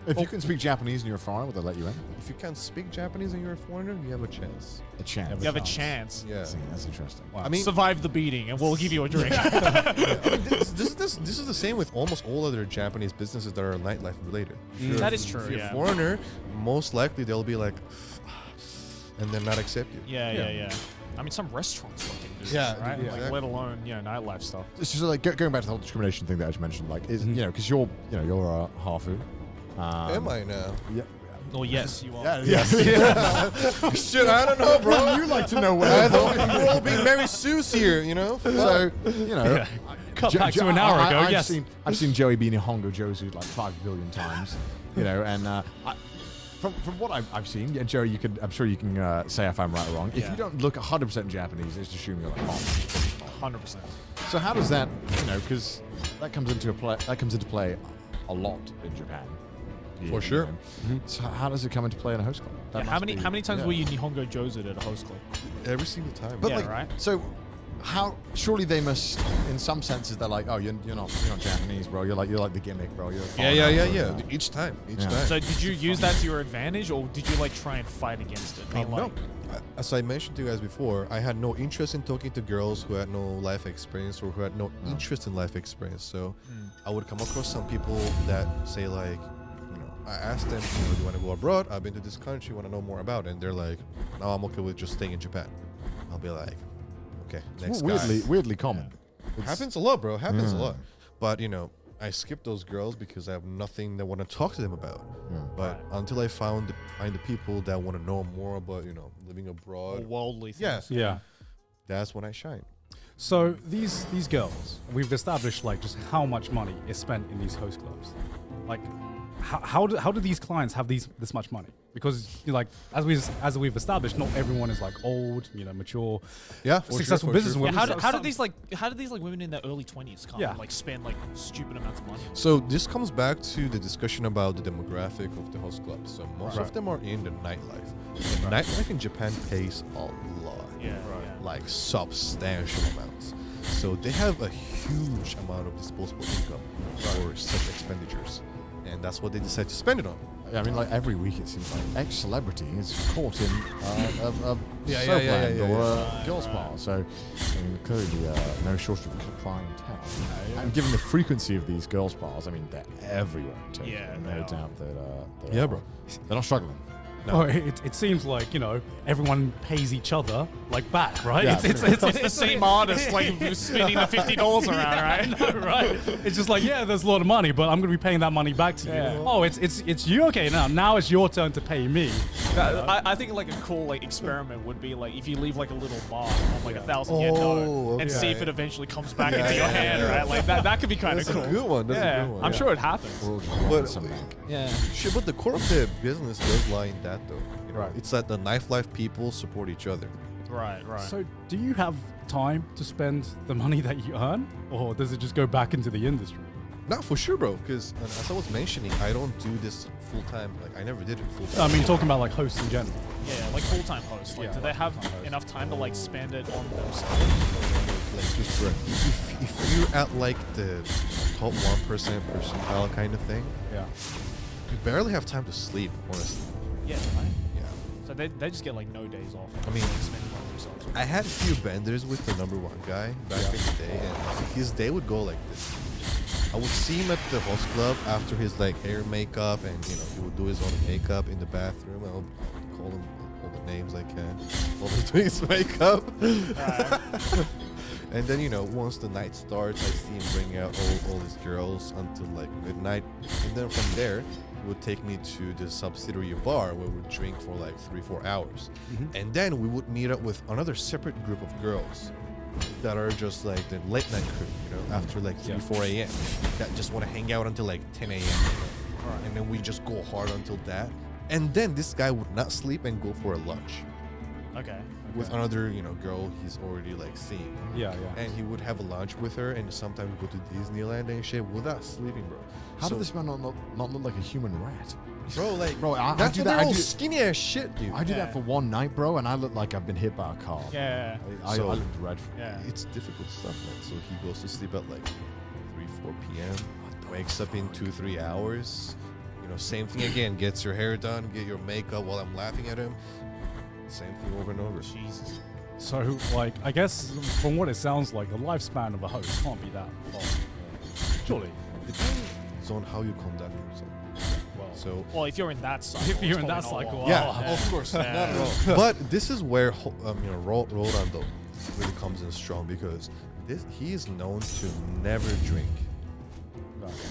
If you can speak Japanese and you're a foreigner, will they let you in? If you can't speak Japanese and you're a foreigner, you have a chance. A chance. You have a chance. Yeah. See, that's interesting. I mean, Survive the beating, and we'll give you a drink. this is the same with almost all other Japanese businesses that are nightlife related. That is true. If you're Yeah. a foreigner, most likely they'll be like, and then not accept you. Yeah. I mean, some restaurants fucking do this, Yeah, right? yeah. Like, Exactly. let alone nightlife stuff. It's just like going back to the whole discrimination thing that I just mentioned. Like, is because you're a Hafu. Am I now? Yeah. Oh yes, you are. Yeah. Shit, I don't know, bro. You like to know I where. thought we were all being Mary Sue's here, you know? So, cut back to an hour ago. Yes. I've seen Joey being a Hongo Josu like 5 billion times, you know, and from what I've seen, yeah, Joey, I'm sure you can say if I'm right or wrong. If you don't look 100% Japanese, they just assume you're like 100%. So how does that, you know, because that comes into play a lot in Japan. For sure. So how does it come into play in a host club? That how must many be- times yeah. were you Nihongo Josu'd at a host club? Every single time. But Yeah, like, right. So how? Surely they must. In some senses, they're like, oh, you're not Japanese, bro. You're like the gimmick, bro. You're a foreigner. Each time. Yeah. So did you use that to your advantage, or did you like try and fight against it? Being No. like, As I mentioned to you guys before, I had no interest in talking to girls who had no life experience or who had no interest in life experience. So I would come across some people that say like, I asked them, do you want to go abroad? I've been to this country, want to know more about it. And they're like, no, I'm okay with just staying in Japan. I'll be like, okay, next guy. Weirdly common. Happens a lot, bro. Happens a lot. But, I skip those girls because I have nothing that I want to talk to them about. But until I find the people that want to know more about, living abroad. worldly things. Yeah. That's when I shine. So these girls, we've established like just how much money is spent in these host clubs. Like, how do these clients have this much money? Because like as we've established, not everyone is like old, mature, successful businesswomen. Yeah, how did these women in their early 20s come and like spend like stupid amounts of money? So this comes back to the discussion about the demographic of the host clubs. So most of them are in the nightlife. And nightlife in Japan pays a lot. Like substantial amounts. So they have a huge amount of disposable income for such expenditures. And that's what they decide to spend it on. I mean, like every week it seems like ex-celebrity is caught in a Yeah, soapland yeah, or a girls' bar. So, I mean, clearly no shortage of clientele. And given the frequency of these girls' bars, I mean, they're everywhere. Too. Yeah, no they doubt that Yeah, bro. they're not struggling. No. Well, it seems like everyone pays each other like back, right? Yeah, It's the same artist like spinning the $50 around, right? No, right. It's just like, yeah, there's a lot of money, but I'm gonna be paying that money back to you. Yeah. Oh, it's you. Okay, now it's your turn to pay me. I think like a cool like experiment would be like if you leave like a little mark on like 1,000 yen note and see if it eventually comes back into your hand, right? Like that could be kind of That's cool. a good one. That's a good one. I'm sure it happens. We're all just But- wanting some back. Yeah. Shit, but the core of the business does lie in that, though. Right. It's that the nightlife people support each other. Right. So, do you have time to spend the money that you earn, or does it just go back into the industry? Not for sure, bro. Because as I was mentioning, I don't do this full time. Like I never did it full time. I mean, talking about like hosts in general. Yeah, like full-time hosts. Like, Yeah, do they like have full-time hosts. enough time to like spend it on themselves? Like just if you're at like the top 1% percentile kind of thing, Yeah. you barely have time to sleep, honestly. Yeah. Right. Yeah. So they just get like no days off. I mean, like, spending on themselves. I had a few benders with the #1 guy back in the day, and his day would go like this. I would see him at the host club after his like hair makeup, and he would do his own makeup in the bathroom. I'll call him all the names I can while he's doing his makeup. And then once the night starts, I see him bring out all his girls until like midnight, and then from there he would take me to the subsidiary bar where we would drink for like 3-4 hours, and then we would meet up with another separate group of girls that are just like the late night crew, after like 3-4 a.m. that just want to hang out until like 10 a.m. And then we just go hard until that, and then this guy would not sleep and go for a lunch Okay. with another girl he's already like seeing. Yeah. And he would have a lunch with her, and sometimes go to Disneyland and shit without sleeping, bro. How did this man not look like a human rat? Bro, like, Bro, I that's do when that. they're I all do- skinny as shit, dude. I do that Yeah. for one night, bro, and I look like I've been hit by a car. Yeah. I So- look dreadful. Yeah. It's difficult stuff, man. So he goes to sleep at like 3-4 p.m. Wakes up in 2-3 hours. Same thing again. Gets your hair done, get your makeup while I'm laughing at him. Same thing over and over. Jesus. So, like, I guess from what it sounds like, the lifespan of a host can't be that long. Surely. Depends on how you conduct yourself. Well, So Well, if you're in that cycle. If you're it's in that probably not cycle, long. yeah, of course, Yeah. not at all. But this is where Rolando really comes in strong, because he is known to never drink.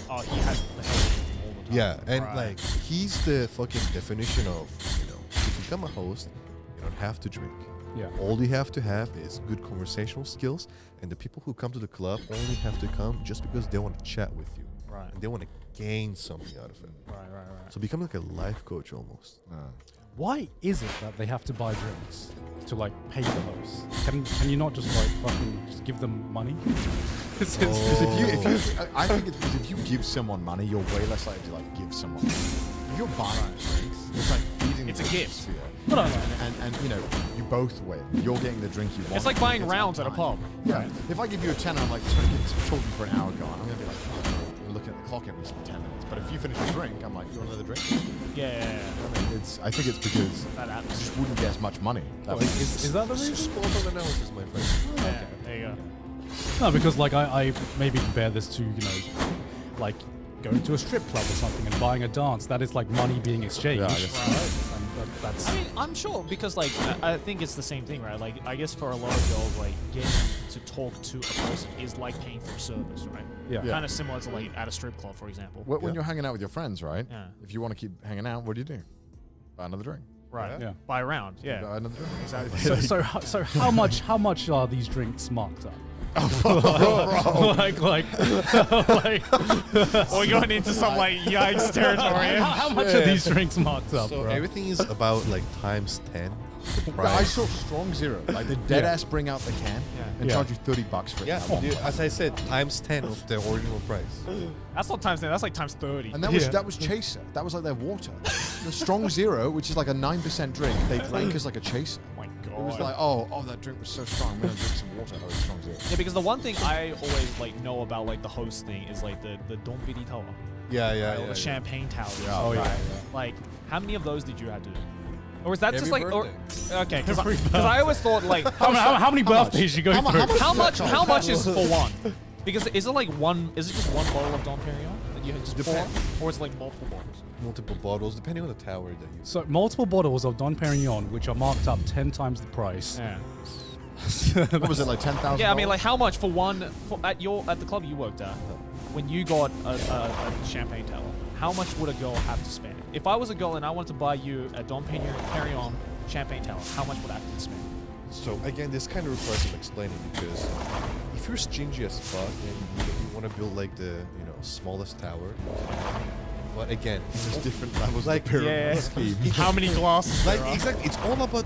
Oh, he has the hell all the time. Yeah, and Right. like he's the fucking definition of to become a host, you don't have to drink. Yeah. All you have to have is good conversational skills, and the people who come to the club only have to come just because they want to chat with you. Right. And they want to gain something out of it. Right. So become like a life coach almost. Why is it that they have to buy drinks to like pay the host? Can you not just like fucking just give them money? Because I think it's because if you give someone money, you're way less likely to like give someone money. If you're buying drinks, it's like feeding. It's a the gift. sphere. No. And you know, you both win. You're getting the drink you want. It's like buying It's rounds on at a time. pub. Yeah. If I give you a tenner, I'm like, just gonna get talking for an hour going. I'm gonna be like, oh, you're looking at the clock every 10 minutes. But if you finish your drink, I'm like, you want another drink? Yeah. I think it's because That you happens. just wouldn't get as much money. Is that the reason? Spot on analysis, my friend. Yeah. There you go. No, because like I maybe compare this to, you know, like going to a strip club or something and buying a dance. That is like money being exchanged. Yeah, I guess And that's I mean, I'm sure because like I think it's the same thing, right? Like I guess for a lot of girls, like getting to talk to a person is like paying for service, right? yeah. Kind of similar to like at a strip club, for example. When you're hanging out with your friends, right? Yeah. If you want to keep hanging out, what do? Buy another drink. Right. Yeah. Buy a round. Yeah. Buy another drink. Exactly. So how much are these drinks marked up? like Or going into some like yikes territory. how much are these drinks marked up, So bro? everything is about like times 10. The I price. saw Strong Zero. Like the dead ass bring out the can and Yeah. charge you $30 for it. Yeah, dude, as I said, times 10 of the original price. That's not times 10. That's like times 30. And that was Chaser. That was like their water. The Strong Zero, which is like a 9% drink, they drank as like a chaser. Oh my It was god. like, oh, that drink was so strong. I'm gonna drink some water. Oh, it's Strong Zero. Yeah, because the one thing I always like know about like the host thing is like the Don Bidi tower. Yeah, Or the champagne tower. Yeah, oh, yeah. Like, how many of those did you have to do? Or is that just Every like, or, birthday. okay? Because I always thought like, how many birthdays you go through? how much is for one? Because is it like one? Is it just one bottle of Dom Perignon that you just pour, or is it like multiple bottles? Multiple bottles, depending on the tower that you. So multiple bottles of Don Perignon, which are marked up 10 times the price. Yeah. What was it, like 10,000? Yeah, I mean, like how much for one at the club you worked at? When you got a champagne tower, how much would a girl have to spend? If I was a girl and I wanted to buy you a Dom Perignon champagne tower, how much would I have to spend? So again, this kind of requires some explaining because if you're stingy as fuck and you want to build like the smallest tower, but again, There's different levels like of the pyramid scheme. How many glasses? like there are? exactly, it's all about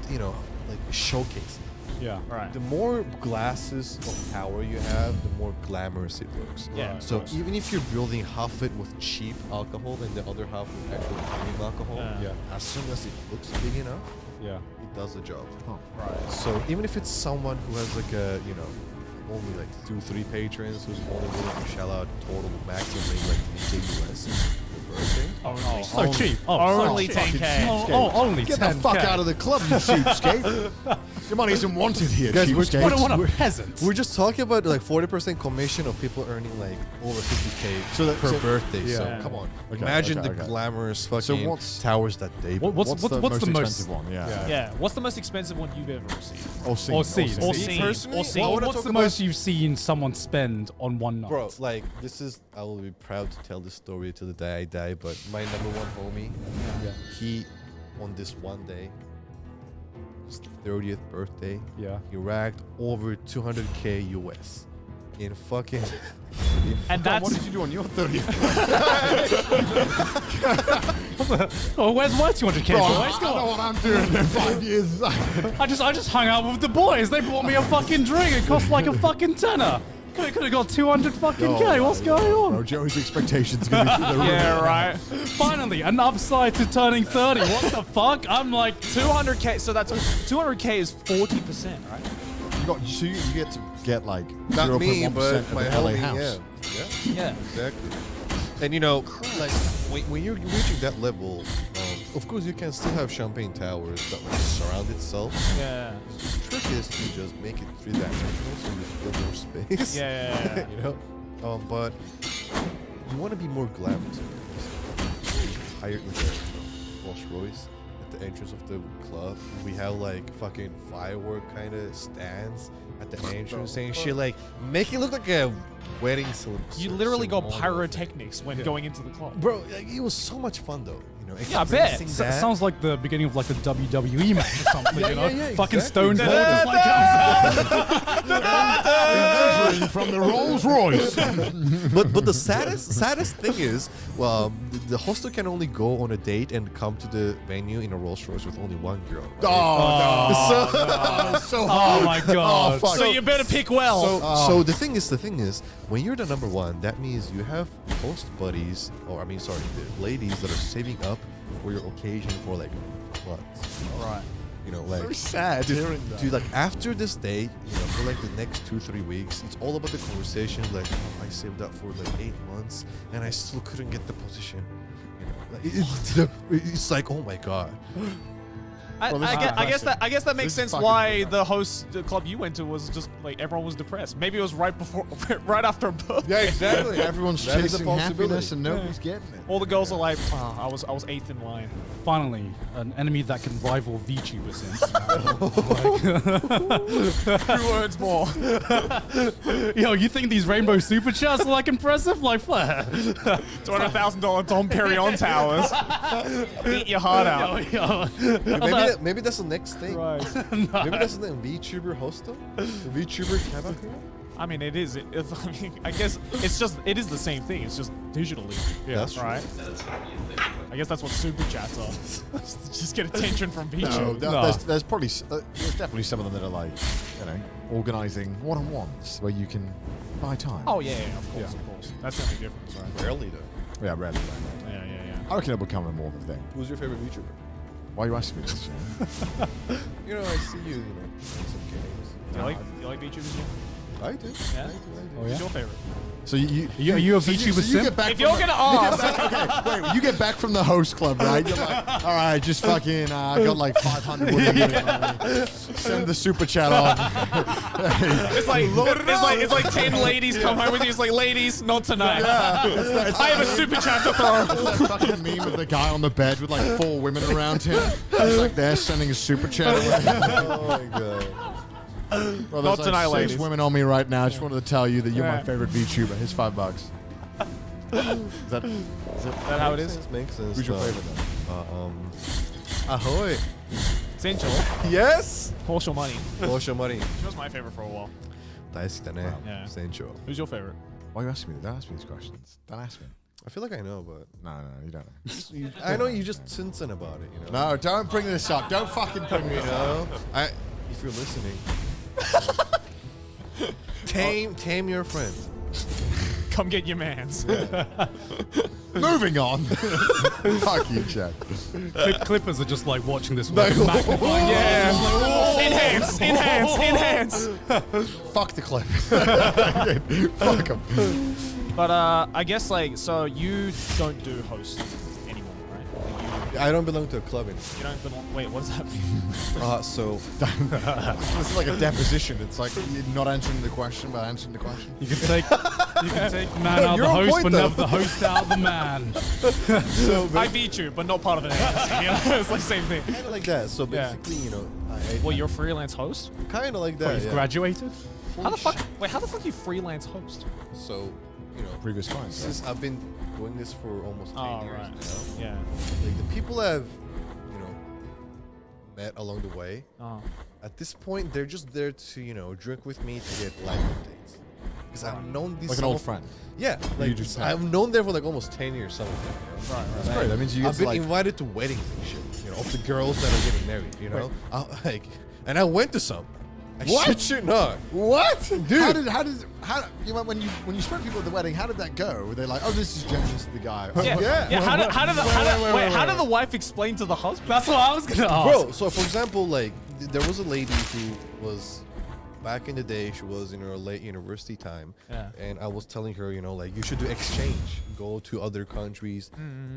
like showcasing. Yeah. Right. The more glasses of power you have, the more glamorous it looks. Yeah. So even if you're building half it with cheap alcohol and the other half with actual premium alcohol, Yeah. as soon as it looks big enough, Yeah. it does the job. Right. So even if it's someone who has like a, only like 2-3 patrons who's only willing to shell out total maximum maybe like 3K US for birthday. Oh no. So cheap. Only so fucking 10K. cheap. Only Get 10K. the fuck out of the club, you cheapskate. Your money isn't wanted here, Guys, we're- cheapskate. What a peasant. We're just talking about like 40% commission of people earning like over 50K per birthday. So Yeah. come on, Okay, imagine okay, the okay. glamorous fucking what's- towers that they build. What's the most the most expensive one? Yeah. Yeah. What's the most expensive one you've ever received? Or seen. Or seen. Or Me seen. personally, Or seen. I wanna What's talk the about- most you've seen someone spend on one night? Bro, like this is, I will be proud to tell this story till the day I die. But my number one homie, he on this one day, his 30th birthday, Yeah. he racked over 200K US in fucking. And God, that's what did you do on your 30th? Oh, where's my 200K, Bro, boys? I know what I'm doing in 5 years. I just hung out with the boys. They bought me a fucking drink. It cost like a fucking tenner. Could have got 200 fucking K. What's going on? Bro, Joey's expectations are going to be through the roof. yeah, right. Finally, an upside to turning 30. What the fuck? I'm like, 200K. So that's 200K is 40%, right? So you get to get like Not me, 0.1% but of my the LA homie, house. yeah. Yeah. Exactly. And like when you're reaching that level, of course you can still have champagne towers that like surround itself. Yeah. The trick is to just make it 3-dimensional so you feel more space. Yeah. But you want to be more glamorous. We hired like a Rolls Royce at the entrance of the club. We have like fucking firework kind of stands at the entrance saying shit like make it look like a wedding You literally got ceremonial pyrotechnics when going into the club. thing. Bro, like, it was so much fun though. know, Yeah, I bet. experiencing that. Sounds like the beginning of like a WWE match or something, you know? yeah, Fucking exactly. Stone Cold just like Measuring from the Rolls Royce. but the saddest thing is, well, the hostel can only go on a date and come to the venue in a Rolls Royce with only one girl. Right? Oh, no. So hard. Oh my god. Oh, fuck. So you better pick well. So the thing is, when you're the number one, that means you have host buddies, or the ladies that are saving up for your occasion for like months. Right. You know, like Very sad hearing that. dude, like after this date, you know, for like the next 2-3 weeks, it's all about the conversation. Like, oh, I saved up for like 8 months, and I still couldn't get the position. You know, like it's like, oh my god. I guess that makes This is sense fucking why depressing. the host club you went to was just like everyone was depressed. Maybe it was right after a birth. Yeah, exactly. Everyone's That is a chasing possibility. happiness and nobody's getting it. All the girls are like, oh, I was eighth in line. Finally, an enemy that can rival VTuber Sims. Who earns more? Yo, you think these rainbow super chats are like impressive? Like, what? $200,000 Dom Perignon towers. Eat your heart out. Yo. Maybe that's the next thing. Right. Maybe that's the thing. VTuber hostel? The VTuber Kebab here? I mean, it is. I guess it is the same thing. It's just digitally. Yeah, that's true. Right. I guess that's what super chats are. Just get attention from No, VTuber. there's probably there's definitely some of them that are like, you know, organizing one-on-ones where you can buy time. Oh yeah, of course. That's the only difference, right? Rarely though. Yeah, rarely. Yeah. I reckon it'll become more of a thing. Who's your favorite VTuber? Why are you asking me this? Jay? You know, I see you know, in some games. Do you like VTubers? Jim? I do. Yeah. Oh, Who's your favorite? So you Are you a VTuber so you sim? get back If from you're the- gonna ask, okay, wait. You get back from the host club, right? You're like, all right, just fucking. I got like 500. Send the super chat on. it's like 10 ladies come home with you. It's like, ladies, not tonight. I have a super chat to throw. It's that fucking meme of the guy on the bed with like 4 women around him. He's like they're sending a super chat. Oh my god. Well, Not there's tonight, like 6 ladies. women on me right now. I just wanted to tell you that you're my Yeah. favorite VTuber. Here's $5. Is that that how it is? Makes sense. who's your though. favorite then? Ahoy. Sensual. Yes. Horse money. 報酬マリン She was my favorite for a while. 大好きだね Yeah. 船長 Who's your favorite? Why are you asking me? Don't ask me these questions. Don't ask me. I feel like I know, but No, you don't know. I know you just sinsin about it, you know. No, don't bring this up. Don't fucking bring me up. If you're listening, tame your friends. Come get your mans. Moving on. Fuck you, Chad. Clippers are just like watching this with like, magnifying. Yeah. Enhance. Fuck the clip. Fuck him. But I guess like, so you don't do host anymore, right? I don't belong to a club anymore. You don't belong. Wait, what does that mean? So This is like a deposition. It's like you're not answering the question, but answering the question. You can take man out You're the on host, point, but though. never the host out the man. I beat you, but not part of an agency. You know? It's like the same thing. kind of like that. So Yeah. basically, you know, Well, you're a freelance host? kind of like Oh, that. you've yeah. graduated? How the fuck? Wait, how the fuck you freelance host? So, you know, Previous clients. since I've been doing this for almost 10 Oh, years right. now, Yeah. like the people I've, you know, met along the way, Oh. at this point, they're just there to, you know, drink with me to get life updates. Because I've known these Like an old friend. Yeah, You like just I've known them for like almost 10 years, some of them. You know? Right. That's great. That means you get I've to been like. invited to weddings and shit, you know, of the girls that are getting married, you know? And I went to some. I What? shit not. What, dude? How you know, when you spoke to people at the wedding? How did that go? Were they like, oh, this is Jen, this is the guy? Yeah. How did the wife explain to the husband? That's what I was gonna ask. Bro, so for example, like, there was a lady who was, back in the day, she was in her late university time. Yeah. And I was telling her, you know, like, you should do exchange. Go to other countries,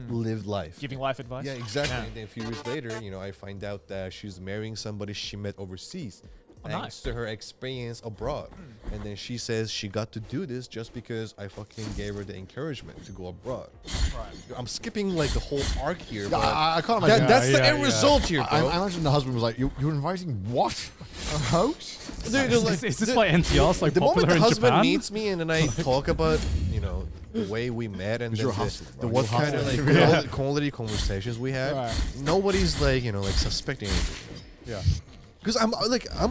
live life. Giving life advice? Yeah, exactly. Yeah. And then a few years later, you know, I find out that she's marrying somebody she met overseas. Thanks nice. to her experience abroad. And then she says she got to do this just because I fucking gave her the encouragement to go abroad. Right. I'm skipping like the whole arc here, but I can't imagine. that's the Yeah, end yeah. result here, I bro. imagine the husband was like, you're inviting what? A host? Dude, Is this like NTR's like the moment popular the in husband Japan? meets me and then I talk about, you know, the way we met and You're then hustling, the bro. what You're kind of like hustling. quality conversations we had. Right. Nobody's like like suspecting anything. Yeah. Because I'm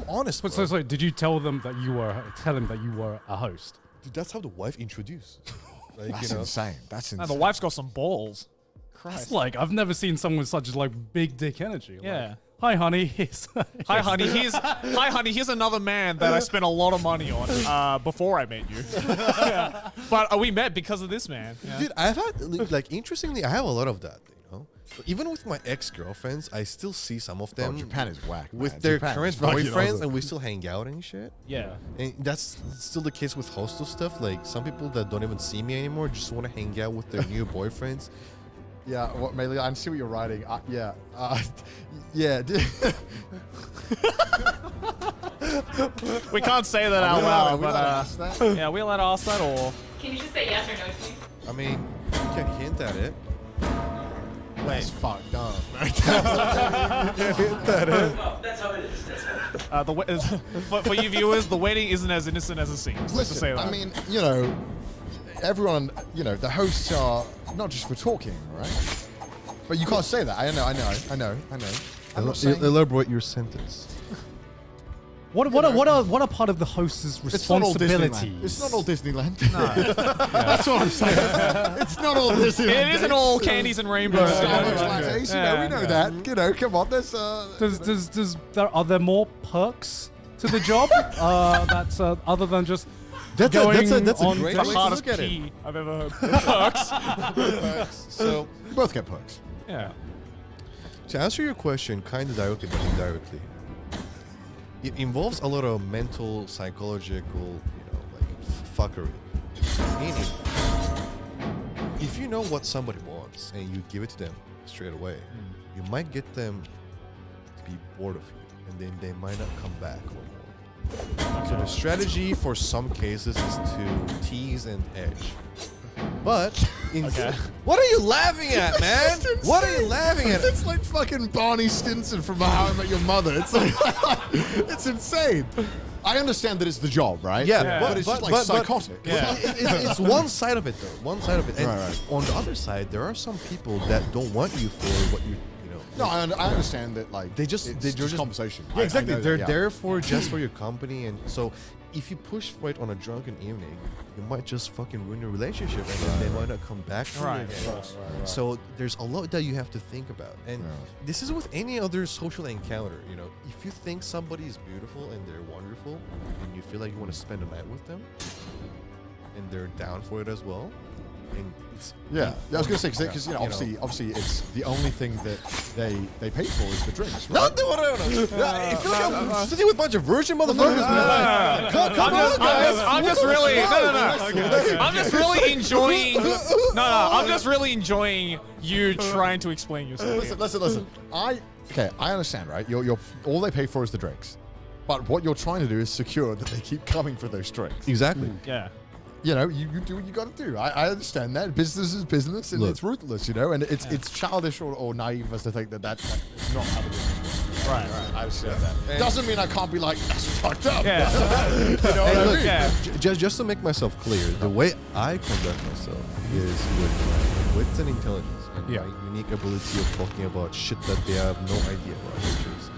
honest. But Bro. so did you tell him that you were a host? Dude, that's how the wife introduced. Like, That's insane. That's Man, insane. the wife's got some balls. That's like I've never seen someone with such like big dick energy. Yeah. Like, hi, honey. Here's Hi, honey. Here's another man that I spent a lot of money on before I met you. Yeah. But we met because of this man. Yeah. Dude, I've had like interestingly, I have a lot of that. Even with my ex-girlfriends, I still see some of them. Oh, Japan is whack, with man. their Japan current is fucking boyfriends, awesome. and we still hang out and shit. Yeah. And that's still the case with hostel stuff. Like some people that don't even see me anymore just want to hang out with their new boyfriends. Yeah, what, Melee? I see what you're writing. Yeah. Yeah. We can't say that out loud, but yeah, we allowed to ask that or. Can you just say yes or no to me? I mean, you can hint at it. That's fucked up. Well, that's how it is. That's how it is. For you viewers, the wedding isn't as innocent as it seems. Let's just say Listen, that. I mean, everyone, the hosts are not just for talking, right? But you can't say that. I know. I'm not saying Elaborate your sentence. What are part of the host's it's not all responsibilities? Disneyland. It's not all Disneyland. That's what I'm saying. It's not all Disneyland. it isn't all candies and rainbows. Starbucks lattes, we know that. Come on, there's Are there more perks to the job that's other than just That's going a on great The way to hardest look at it. P I've ever heard. Perks. So you both get perks. Yeah. to answer your question, kind of directly but indirectly, it involves a lot of mental, psychological, fuckery. Meaning, if you know what somebody wants and you give it to them straight away, you might get them to be bored of you, and then they might not come back for more. So the strategy for some cases is to tease and edge. But what are you laughing at, man? What are you laughing at? It's like fucking Barney Stinson from How I Met Your Mother. It's like, it's insane. I understand that it's the job, right? Yeah, but it's just like psychotic. Yeah. It's one side of it, though. One side of it. And Right. on the other side, there are some people that don't want you for what you. No, I understand that. Like They just- it's they just just- conversation. Yeah, exactly. They're there. there for just for your company, and so if you push for it on a drunken evening, you might just fucking ruin your relationship, and then they might not come back to Right. you again. So there's a lot that you have to think about, and this is with any other social encounter. If you think somebody is beautiful and they're wonderful, and you feel like you want to spend a night with them, and they're down for it as well, and it's Yeah, I was gonna say because know. obviously it's the only thing that they pay for is the drinks. Right? No. I feel like I'm sitting with a bunch of virgin motherfuckers, man. Come on, guys. I'm just really I'm just really enjoying. I'm just really enjoying you trying to explain yourself. Listen. I understand, right? You're all they pay for is the drinks, but what you're trying to do is secure that they keep coming for those drinks. Exactly. Yeah. You do what you got to do. I understand that business is business and Look. it's ruthless, and it's childish or naive of us to think that's not how the business works. Right. I understand that. Doesn't mean I can't be like that's fucked up. Yeah. You know what I Look, mean? Yeah. just to make myself clear, the way I conduct myself is with wits and intelligence and my unique ability of talking about shit that they have no idea about, which is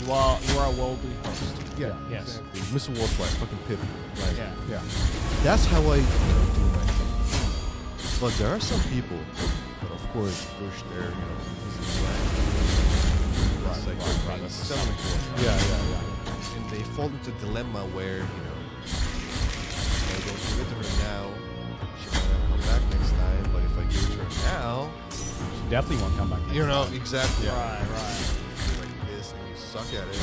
You are a worldly host. yeah, Yes. exactly. Mr. Worldwide, fucking Pip. Like, Yeah. that's how I do my thing. But there are some people that, of course, push their and they fall into a dilemma where if I don't give it to her now, she might not come back next time. But if I give it to her now, definitely won't come back. exactly. Right. Like this, and you suck at it.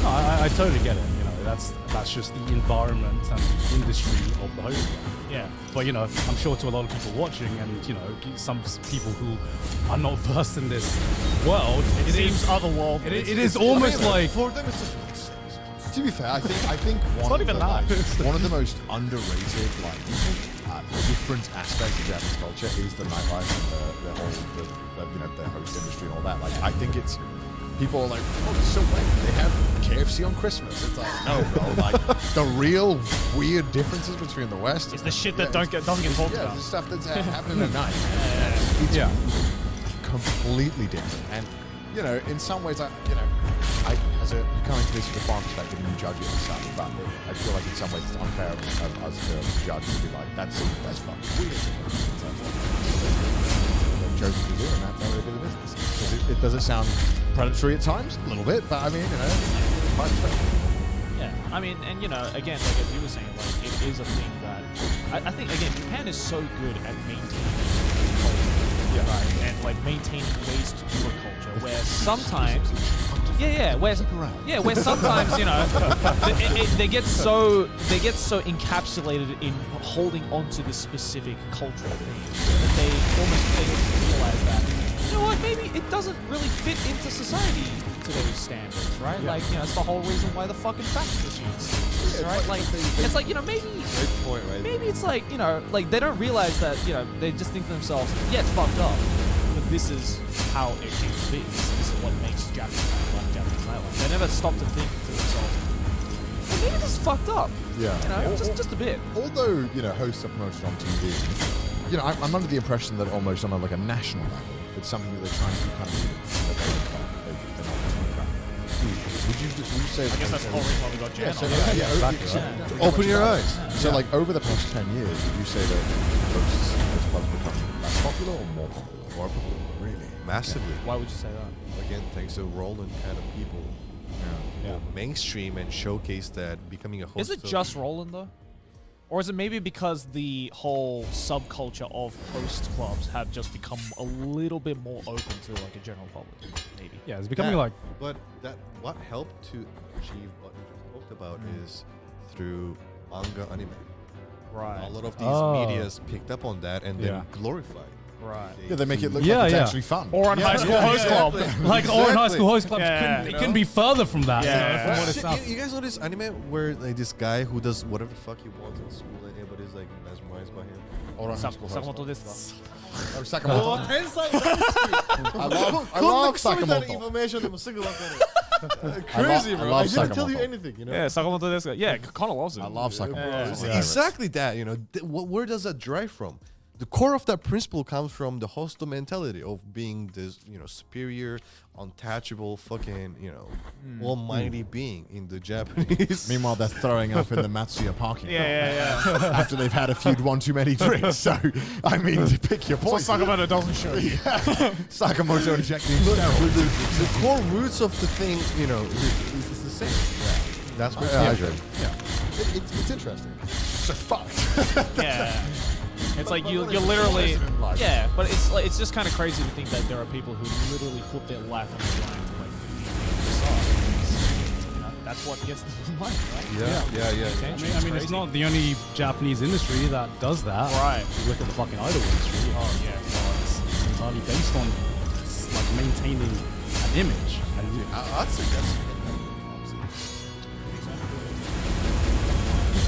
No, I totally get it. That's just the environment and the industry of the host. Yeah. But I'm sure to a lot of people watching, and some people who are not versed in this world, It seems otherworldly. it is almost like for them, it's To be fair, I think one of the most underrated different aspects of Japanese culture is the nightlife and the whole the host industry and all that. Like I think it's people are like, oh, so wait, they have KFC on Christmas. It's like, no, bro. Like, the real weird differences between the West. It's the shit that doesn't get talked Yeah, about. the stuff that's happening at night. It's completely different. And, you know, in some ways, you come into this with a foreign perspective and you judge it and stuff, but I feel like in some ways it's unfair of us to judge and be like, that's fucking weird. Chosen to do, and that's how they do the business. It does it sound predatory at times? A little bit, but I mean, you know, it's my perspective. Yeah, I mean, and you know, again, like as you were saying, like it is a thing that I think again, Japan is so good at maintaining culture, right, and like maintaining ways to do a culture where sometimes, where sometimes you know they get so encapsulated in holding onto the specific cultural thing that they almost fail to realize that, you know what, maybe it doesn't really fit into society to those standards, right? Yeah. Like, you know, it's the whole reason why the fucking fax machines, right? Like, it's like, you know, maybe it's like, you know, like they don't realize that, you know, they just think to themselves, yeah, it's fucked up, but this is how it came to be. This is what makes Japanese nightlife. They never stop to think to themselves, well, maybe this is fucked up. Yeah. You know, just a bit. Although, you know, hosts are promoted on TV, you know, I'm under the impression that almost on a, like a national level, it's something that they're trying to kind of Would you say? I guess that's the whole reason why we got Jan. Exactly. Open your eyes. So, like, over the past 10 years, would you say that hosts clubs become less popular or more popular? More popular. Really? Massively. Why would you say that? Again, thanks to Roland kind of people. Yeah. Mainstream and showcase that becoming a host. Is it just Roland though? Or is it maybe because the whole subculture of host clubs have just become a little bit more open to like a general public? Maybe. Yeah, it's becoming like. But what helped to achieve what you just talked about is through manga anime. Right. A lot of these medias picked up on that and then glorified. Right. Yeah, they make it look like it's actually fun. Or on High School Host Club. Like, or in High School Host Club, Yeah. it couldn't be further from that. Yeah. You know, from what it Shit, sounds. you guys know this anime where like this guy who does whatever the fuck he wants in school and everybody's like mesmerized by him? Or on High School Host Sakamoto Club. desu. Oh, Sakamoto. I love Sakamoto. Crazy, bro. I love didn't tell you Sakamoto. anything, you know? Yeah, Sakamoto desu. Yeah, Connor loves it. I love Sakamoto. It's my Exactly that, you know. Where does that drive from? The core of that principle comes from the hostile mentality of being this, you know, superior, untouchable, fucking, you know, almighty being in the Japanese. Meanwhile, they're throwing up in the Matsuya parking lot Yeah. after they've had a few one too many drinks. So, I mean, to pick your So point. Sakamoto doesn't show you. Sakamoto injecting Look, steroids. the core roots of the thing, you know, is the same. Yeah. That's what I agree. It's interesting. So fucked. Yeah. It's like you're literally, in life. yeah, but it's like it's just kind of crazy to think that there are people who literally put their life on the line to like be you know, that's what gets them the money, right? Yeah. I mean, it's not the only Japanese industry that does that. Right. You look at the fucking idol industry. Oh yeah. It's entirely based on like maintaining an image. And I'd say that's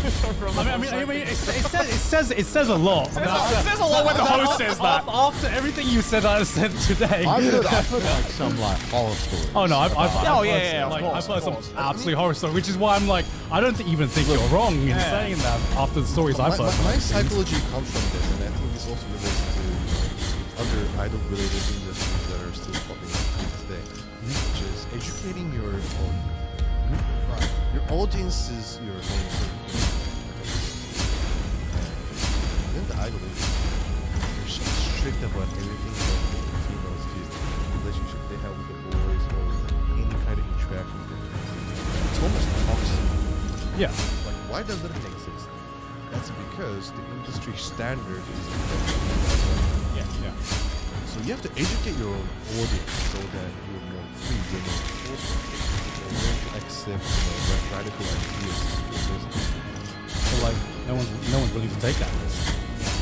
I mean, it says a lot. It says a lot when the host says that. After everything you said, I said today. I've heard like some like horror stories. Oh no, I've of heard course. some absolutely horror stories, which is why I'm like, I don't even think you're wrong in saying that after the stories I've heard. my psychology comes from this, and I think this also relates to other idol-related industries that are still popping up to this day, which is educating your audience is your main thing. Then the idol industry, they're so strict about everything that the females do, the relationship they have with the boys, or any kind of interaction with them. It's almost toxic. Yeah. Like, why does that make sense? That's because the industry standard is Yeah. so you have to educate your own audience so that you're more free, you're more open, you're willing to accept, you know, radical ideas. So like, no one's willing to take that risk,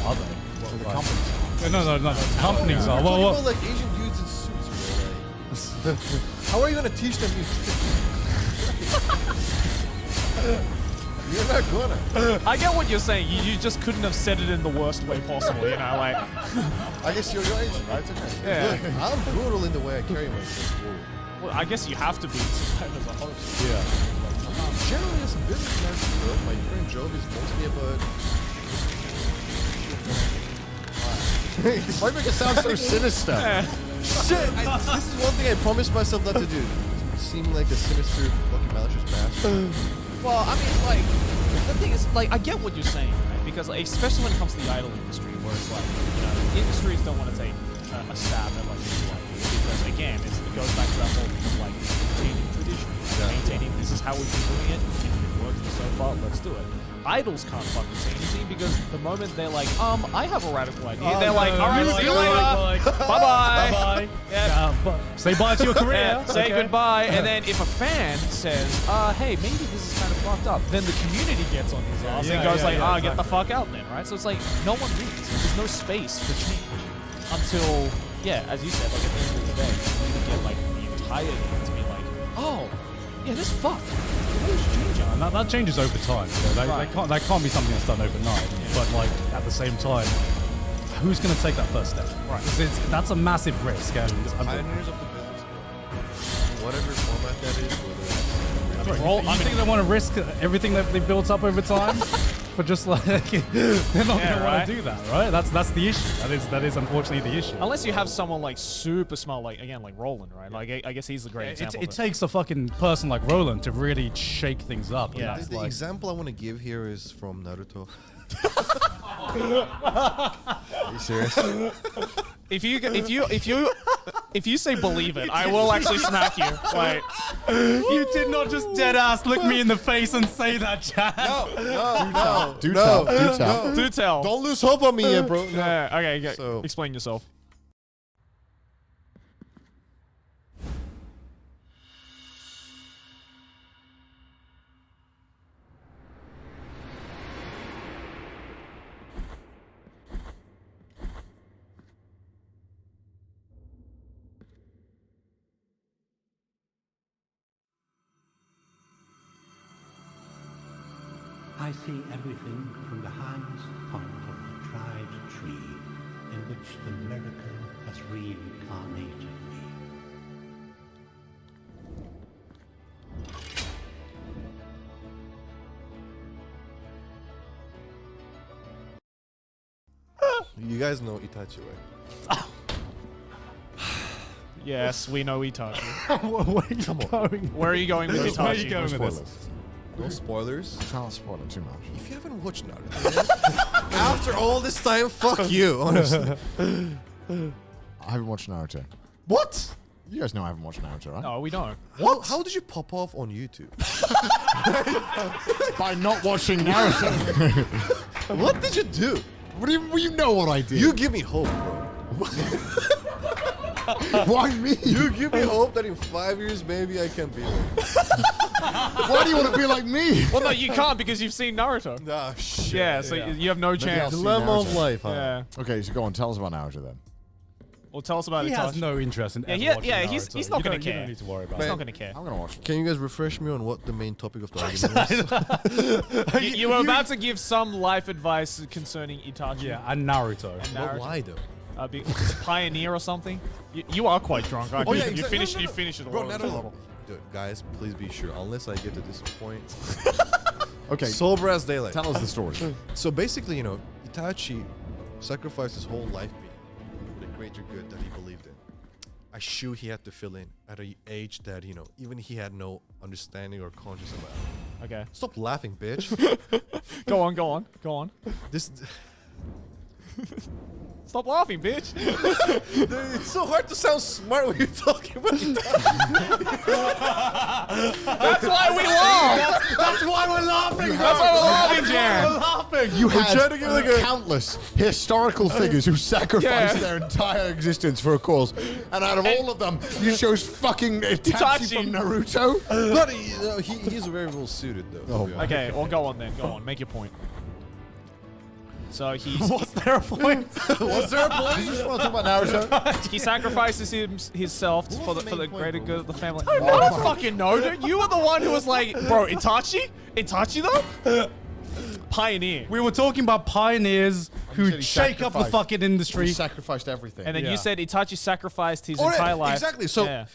are they? Well, the companies. No. Companies are. Well, People like Asian dudes in suits, bro. Like, how are you gonna teach them new You're not gonna. I get what you're saying. You just couldn't have said it in the worst way possible, you know, like. I guess you're Asian, right? It's okay. Yeah. Look, I'm brutal in the way I carry myself. Well, I guess you have to be to survive as a host. Yeah. Generally, as a business manager, my current job is mostly about. Why make it sound so sinister? Shit! This is one thing I promised myself not to do. Seem like a sinister, fucking malicious bastard. Well, I mean, like, the thing is, like, I get what you're saying, right? Because, like, especially when it comes to the idol industry, where it's like, you know, industries don't want to take a stab at like because again, it goes back to that whole thing of like maintaining tradition, maintaining this is how we've been doing it. If it works so far, let's do it. Idols can't fucking say anything because the moment they're like, I have a radical idea, they're like, all right, see you later, bye bye, yeah, say bye to your career, yeah, say goodbye, and then if a fan says, hey, maybe this is kind of fucked up, then the community gets on his ass and goes exactly. get the fuck out then, right? So it's like no one wins. There's no space for change until, as you said, like at the end of the day, you get like the entire game to be like, oh, yeah, this fucked. And that changes over time. So that can't be something that's done overnight. But like at the same time, who's going to take that first step? Right. That's a massive risk. And Pioneers of the business, whatever format that is, whether you think they want to risk everything that they've built up over time for just like they're not going to want to do that, right? That's the issue. That is unfortunately the issue. Unless you have someone like super smart, like again, like Roland, right? Like I guess he's the great example. It takes a fucking person like Roland to really shake things up. Yeah. The example I want to give here is from Naruto. Are you serious? If you say believe it, I will actually smack you. Like You did not just dead ass look me in the face and say that, Chad. Do tell. do tell. Don't lose hope on me yet, bro. No. Yeah, okay, So- explain yourself. I see everything from the highest point of the tried tree in which the miracle has reincarnated me. You guys know Itachi, right? Yes, we know Itachi. Where are you going? Where are you going with Itachi? Where are you going with Spoilers. this? No spoilers. Try not to spoil it too much. If you haven't watched Naruto, after all this time, fuck you, honestly. I haven't watched Naruto. What? You guys know I haven't watched Naruto, right? No, we don't. How did you pop off on YouTube? By not watching Naruto. What did you do? What do you know what I did? You give me hope, bro. Why me? You give me hope that in 5 years, maybe I can be like. Why do you want to be like me? Well, no, you can't because you've seen Naruto. Ah, shit. Yeah, so you have no I'll chance. see Dilemma of Naruto. life, huh? Yeah. Okay, so go on. Tell us about Naruto then. Well, tell us about He Itachi. has no interest in Yeah, ever watching he's Naruto. not You gonna don't- You care. don't need to worry about He's it. not gonna care. I'm gonna watch it. Can you guys refresh me on what the main topic of the argument was? You were about to give some life advice concerning Itachi. Yeah, and Naruto. And But Naruto. why though? Pioneer or something. You are quite drunk, aren't you? exactly. You finish No, no, you no. finish it all. Bro, not Dude, guys, please be sure. Unless I get to this point, Okay, sober as daylight. tell us the story. So basically, Itachi sacrificed his whole life being for the greater good that he believed in. A shoe he had to fill in at an age that, even he had no understanding or conscious about. Okay. Stop laughing, bitch. Go on. This Stop laughing, bitch. it's so hard to sound smart when you're talking about Itachi. That's why we laugh. That's why we're laughing. That's why we're laughing, Jan. We're laughing. You trying had to give like a- countless historical figures who sacrificed Yeah. their entire existence for a cause, and out of all of them, you chose fucking Itachi Itachi. from Naruto. But he's very well suited, though. Oh, to be honest. Okay, well go on then. Go on. Make your point. So What's their point? Was there a point? You just want to talk about Naruto? he sacrifices himself for the main point, greater bro? good of the family. I don't fucking know, dude. You were the one who was like, bro, Itachi though? Pioneer. We were talking about pioneers You who said he shake up the sacrificed. fucking industry. He sacrificed everything. And then Yeah. you said Itachi sacrificed his Oh, yeah, entire life. exactly. So Yeah.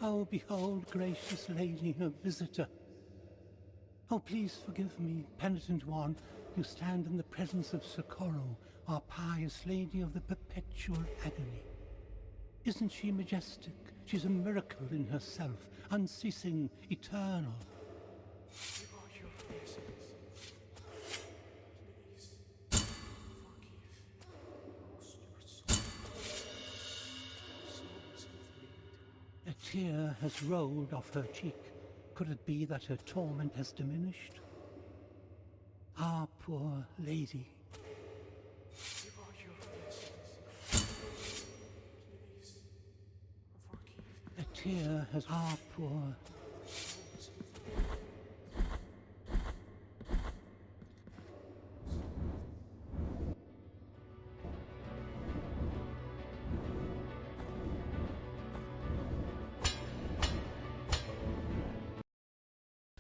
Oh, behold, gracious lady, a visitor. Oh, please forgive me, penitent one. You stand in the presence of Socorro, our pious lady of the perpetual agony. Isn't she majestic? She's a miracle in herself, unceasing, eternal. A tear has rolled off her cheek. Could it be that her torment has diminished? Ah, poor lady. A tear has... Ah, poor...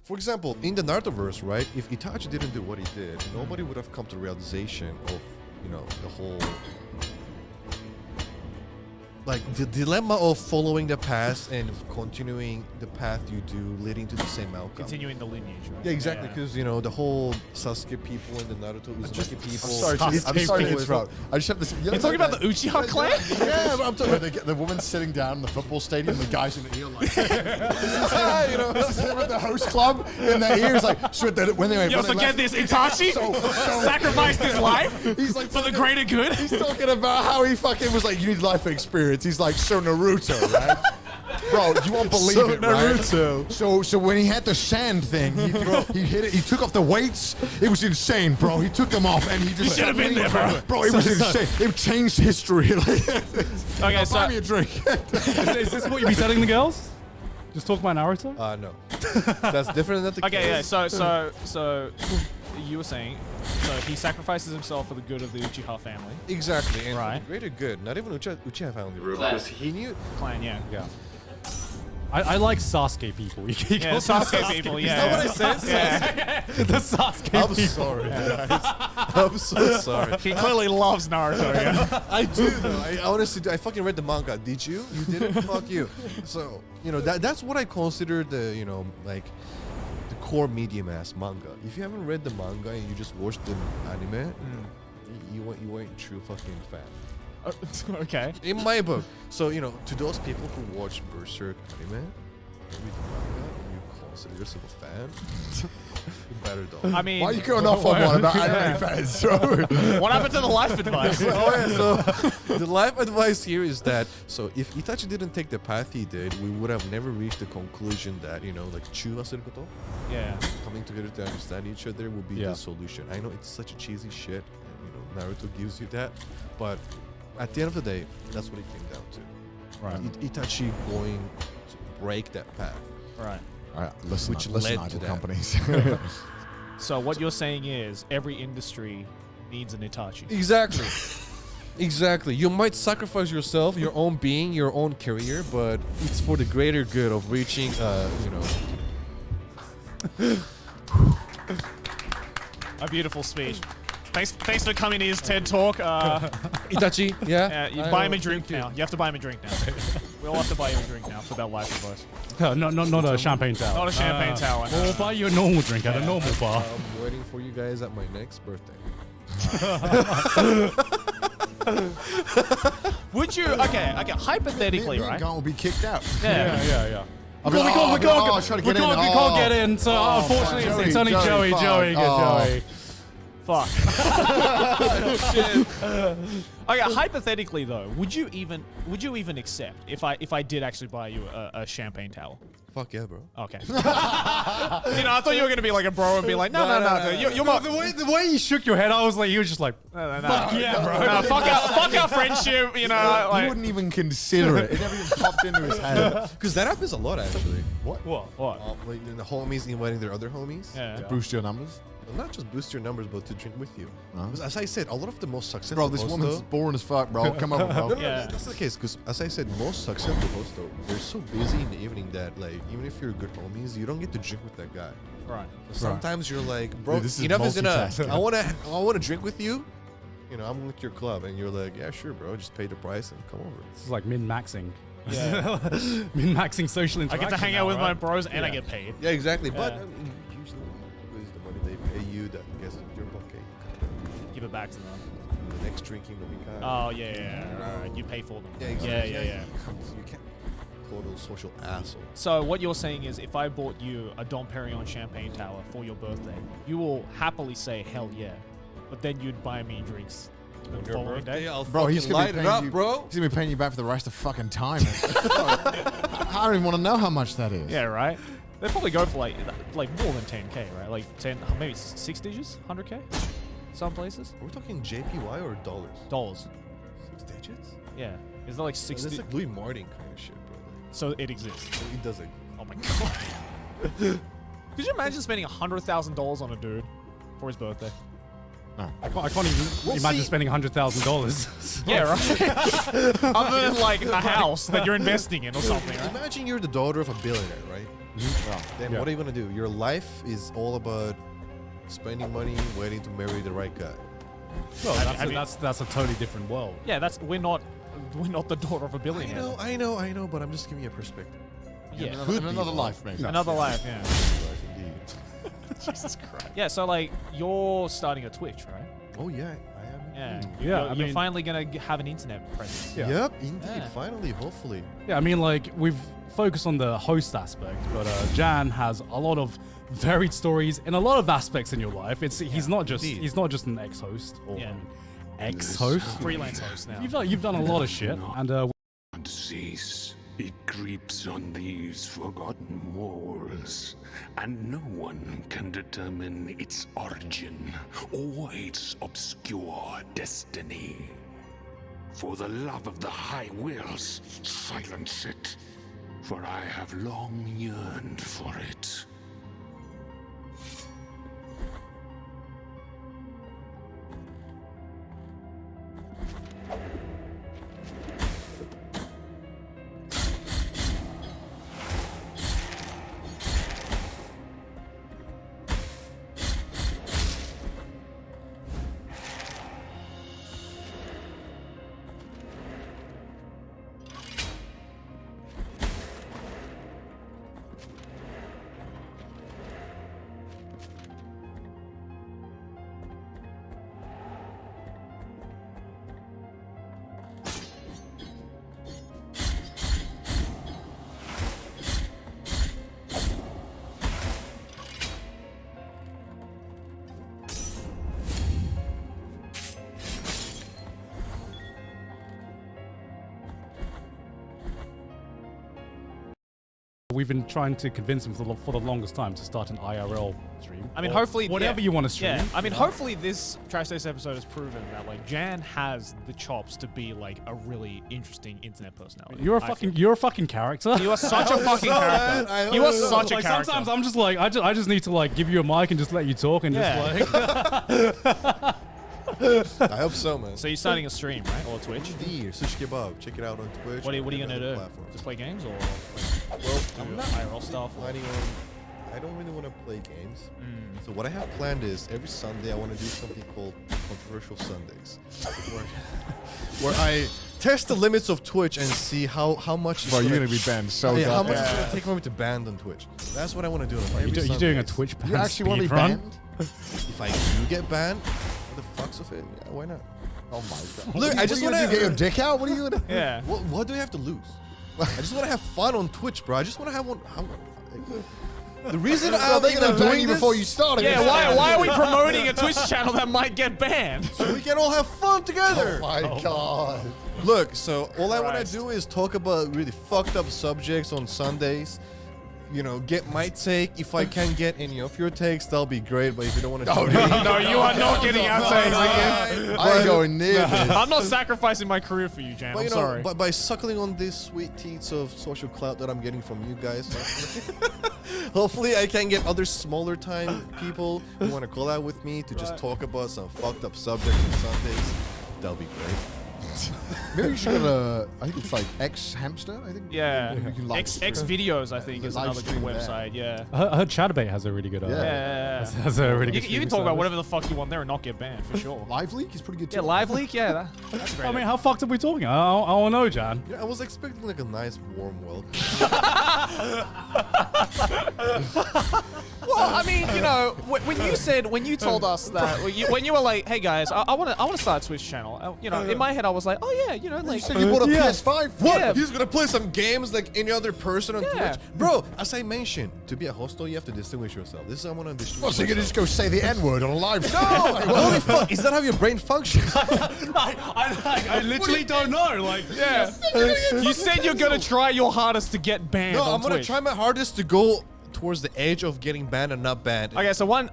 For example, in the Narutoverse, right? If Itachi didn't do what he did, nobody would have come to the realization of, you know, the whole... Like, the dilemma of following the past and continuing the path you do, leading to the same outcome. Continuing the lineage, right? Yeah, exactly, because, you know, the whole Sasuke people and the Naruto Uzumaki people... I'm sorry to interrupt. I just have this... You're talking about the Uchiha clan? Yeah, but I'm talking about the woman sitting down in the football stadium, the guys in the ear like... you know, with the host club in their ears like... When they You also get this, Itachi sacrificed his life he's like for the greater good? He's talking about how he fucking was like, you need life experience. He's like, so Naruto, right? Bro, you won't believe it, Naruto. Right? So when he had the sand thing, he hit it. He took off the weights. It was insane, bro. He took them off and he just should have been there, bro. Bro, it was insane. It changed history. Okay, so buy me a drink. Is this what you be telling the girls? Just talk about Naruto? No. That's different than the okay, yeah. case. So you were saying, so he sacrifices himself for the good of the Uchiha family. Exactly, and Right. for the greater good. Not even Uchiha family, Clan. because he knew... Clan, yeah. Yeah. I like Sasuke people. You Yeah, Sasuke people, yeah. Is that what I said? Yeah. the Sasuke I'm people. sorry, guys. I'm so sorry. He clearly loves Naruto, yeah. I do, though. I honestly do. I fucking read the manga. Did you? You didn't? Fuck you. So, you know, that's what I consider the, you know, like, the core medium as manga. If you haven't read the manga and you just watched the anime, you weren't true fucking fan. Okay. In my book. So, you know, to those people who watch Berserk anime, read the manga, and you consider yourself a fan, you better don't. I mean, Why are you going off on one about anime fans? what happened to the life advice? Oh yeah, so the life advice here is that, so if Itachi didn't take the path he did, we would have never reached the conclusion that, you know, like Chuwa Surukoto, Yeah. coming together to understand each other will be the solution. I know it's such a cheesy shit, and, you know, Naruto gives you that, but at the end of the day, that's what it came down to. Right. Itachi going to break that path. Right. All right, listen, Which listen, led to idol that. companies. So what you're saying is every industry needs an Itachi. Exactly. Exactly. You might sacrifice yourself, your own being, your own career, but it's for the greater good of reaching, you know. A beautiful speech. Thanks for coming to his TED Talk. Itachi, yeah? You buy him a drink now. You have to buy him a drink now. We all have to buy you a drink now for that life advice. Not a champagne tower. Not a champagne tower. We'll buy you a normal drink at a normal bar. I'm waiting for you guys at my next birthday. Would you? Okay. Hypothetically, Me and right? Gon will be kicked out. Yeah. I'll be like, We I'll try to get in. can't get in. So unfortunately, it's only Joey. fuck. Joey, Joey. Fuck. Okay, hypothetically though, would you even accept if I did actually buy you a champagne towel? Fuck yeah, bro. Okay. You know, I thought you were gonna be like a bro and be like, no. You're my, The way you shook your head, I was like, you were just like, fuck yeah, bro. no, fuck our friendship. You know, He like, wouldn't even consider it. It never even popped into his head. Because that happens a lot, actually. what? Like the homies inviting their other homies. Yeah. Boost your numbers. Well, not just boost your numbers, but to drink with you. Huh? Because as I said, a lot of the most successful Bro, this hosts, woman's though- boring as fuck, bro. Come on, bro. No, Yeah. that's the case. Because as I said, most successful hosts, though, they're so busy in the evening that, like, even if you're good homies, you don't get to drink with that guy. Right. Sometimes you're like, bro, Dude, this is enough is enough. multitasking. I wanna drink with you. You know, I'm with your club, and you're like, yeah, sure, bro. Just pay the price and come over. This is like min-maxing. Yeah. Min-maxing social I interaction. get to hang out now, with my right? bros and I Yeah. get paid. Yeah, exactly. But Yeah. I mean, usually it's the money they pay you that gets into your pocket. Give it back to them. The next drinking will be kind. Oh yeah. Right. You pay for them. Yeah, exactly. Yeah. You can't total social asshole. So what you're saying is, if I bought you a Dom Perignon champagne tower for your birthday, you will happily say hell yeah, but then you'd buy me drinks the following day. I'll Bro, he's fucking gonna light be it paying up, you, bro. He's gonna be paying you back for the rest of fucking time. I don't even want to know how much that is. Yeah, right. They probably go for like more than 10k, right? Like 10, maybe 6 digits, 100k. Some places. Are we talking JPY or dollars? Dollars. 6 digits? Yeah. Is that like 60? That's like Louis Martin kind of shit, bro. So it exists. It doesn't. Oh my god. Could you imagine spending $100,000 on a dude for his birthday? No. I can't even imagine spending $100,000. Yeah, right. Other than like a house that you're investing in or something, right? Imagine you're the daughter of a billionaire, right? Then what are you gonna do? Your life is all about spending money, waiting to marry the right guy. Well, I mean- that's a totally different world. Yeah, we're not the daughter of a billionaire. I know, but I'm just giving you a perspective. Yeah. Another life, mate. Another life, yeah. Life indeed. Jesus Christ. Yeah, so like you're starting a Twitch, right? Oh yeah, I am. Yeah. Yeah, You're, I you're mean- finally gonna have an internet presence. Yeah. Yep, indeed. Yeah. Finally, hopefully. Yeah, I mean, like, we've focused on the host aspect, but Jan has a lot of varied stories in a lot of aspects in your life. He's not just Indeed. he's not just an ex-host or Yeah. ex-host. Freelance host now. You've done a lot of shit, and And cease. It creeps on these forgotten walls, and no one can determine its origin or its obscure destiny. For the love of the high wills, silence it, for I have long yearned for it. we've been trying to convince him for the longest time to start an IRL stream. I mean, Or hopefully, whatever yeah. you want to stream. Yeah, I mean, you know? hopefully this Trash Taste episode has proven that like Jan has the chops to be like a really interesting internet personality. You're a I fuking feel. you're a fucking character. You are such a fucking character. I You are hope so. such a Like character. sometimes I'm just like I just need to like give you a mic and just let you talk and Yeah. just like I hope so, man. So you're starting a stream, right, or Twitch? Indeed, Sush Kebab. Check it out on Twitch. What are you and gonna other do? platforms. Just play games or like, Well, do I'm not IRL stuff? Or? planning on. I don't really want to play games. So what I have planned is every Sunday I want to do something called Controversial Sundays, where I test the limits of Twitch and see how much. Bro, you're gonna be banned so how goddamn. much it's gonna take for me to ban on Twitch. That's what I want to do. you're doing a Twitch ban You actually want to be speed run? banned? If I do get banned, for the fucks of it, yeah, why not? Oh my god. Look, I just want to get your dick out. What are you gonna? Yeah. What do I have to lose? I just want to have fun on Twitch, bro. I just want to have one. The reason Are I'm they gonna even ban doing you this, before you start? Yeah, why are we promoting a Twitch channel that might get banned? so we can all have fun together. Oh my god. Look, so all I want Christ. to do is talk about really fucked up subjects on Sundays. You know, get my take. If I can get any of your takes, that'll be great. But if you don't want to, Oh, do no. any, No, you are not getting our takes again. I ain't going near this. I'm not sacrificing my career for you, Jan. but I'm you know, sorry. by suckling on these sweet teats of social clout that I'm getting from you guys, hopefully I can get other smaller time people who want to call out with me to just talk about some fucked up subjects on Sundays. That'll be great. Maybe you should get a. I think it's like X Hamster. I think. Yeah. You can live X stream. videos, I think, the is live another good stream there. website. Yeah. I heard Chatterbait has a really good. Yeah. Has a really good. You can streaming talk about service. whatever the fuck you want there and not get banned for sure. Live Leak is pretty good too. Yeah, Live Leak. Yeah, that's great. I mean, how fucked are we talking? I don't know, Jan. Yeah, I was expecting like a nice warm welcome. Well, I mean, you know, when you told us that, when you were like, hey guys, I want to start a Twitch channel. You know, in my head I was like, oh yeah, you know, like. You said you bought a PS5. What? Yeah. He's gonna play some games like any other person on Yeah. Twitch? Bro, as I mentioned, to be a hostel, you have to distinguish yourself. This is how I want to distinguish Well, so you're gonna just myself. go say the N-word on a live show? Holy fuck, is that how your brain functions? I literally don't know. Like, Yeah. You said you're gonna try your hardest to get banned. No, on I'm gonna Twitch. try my hardest to go towards the edge of getting banned and not banned. Okay, so one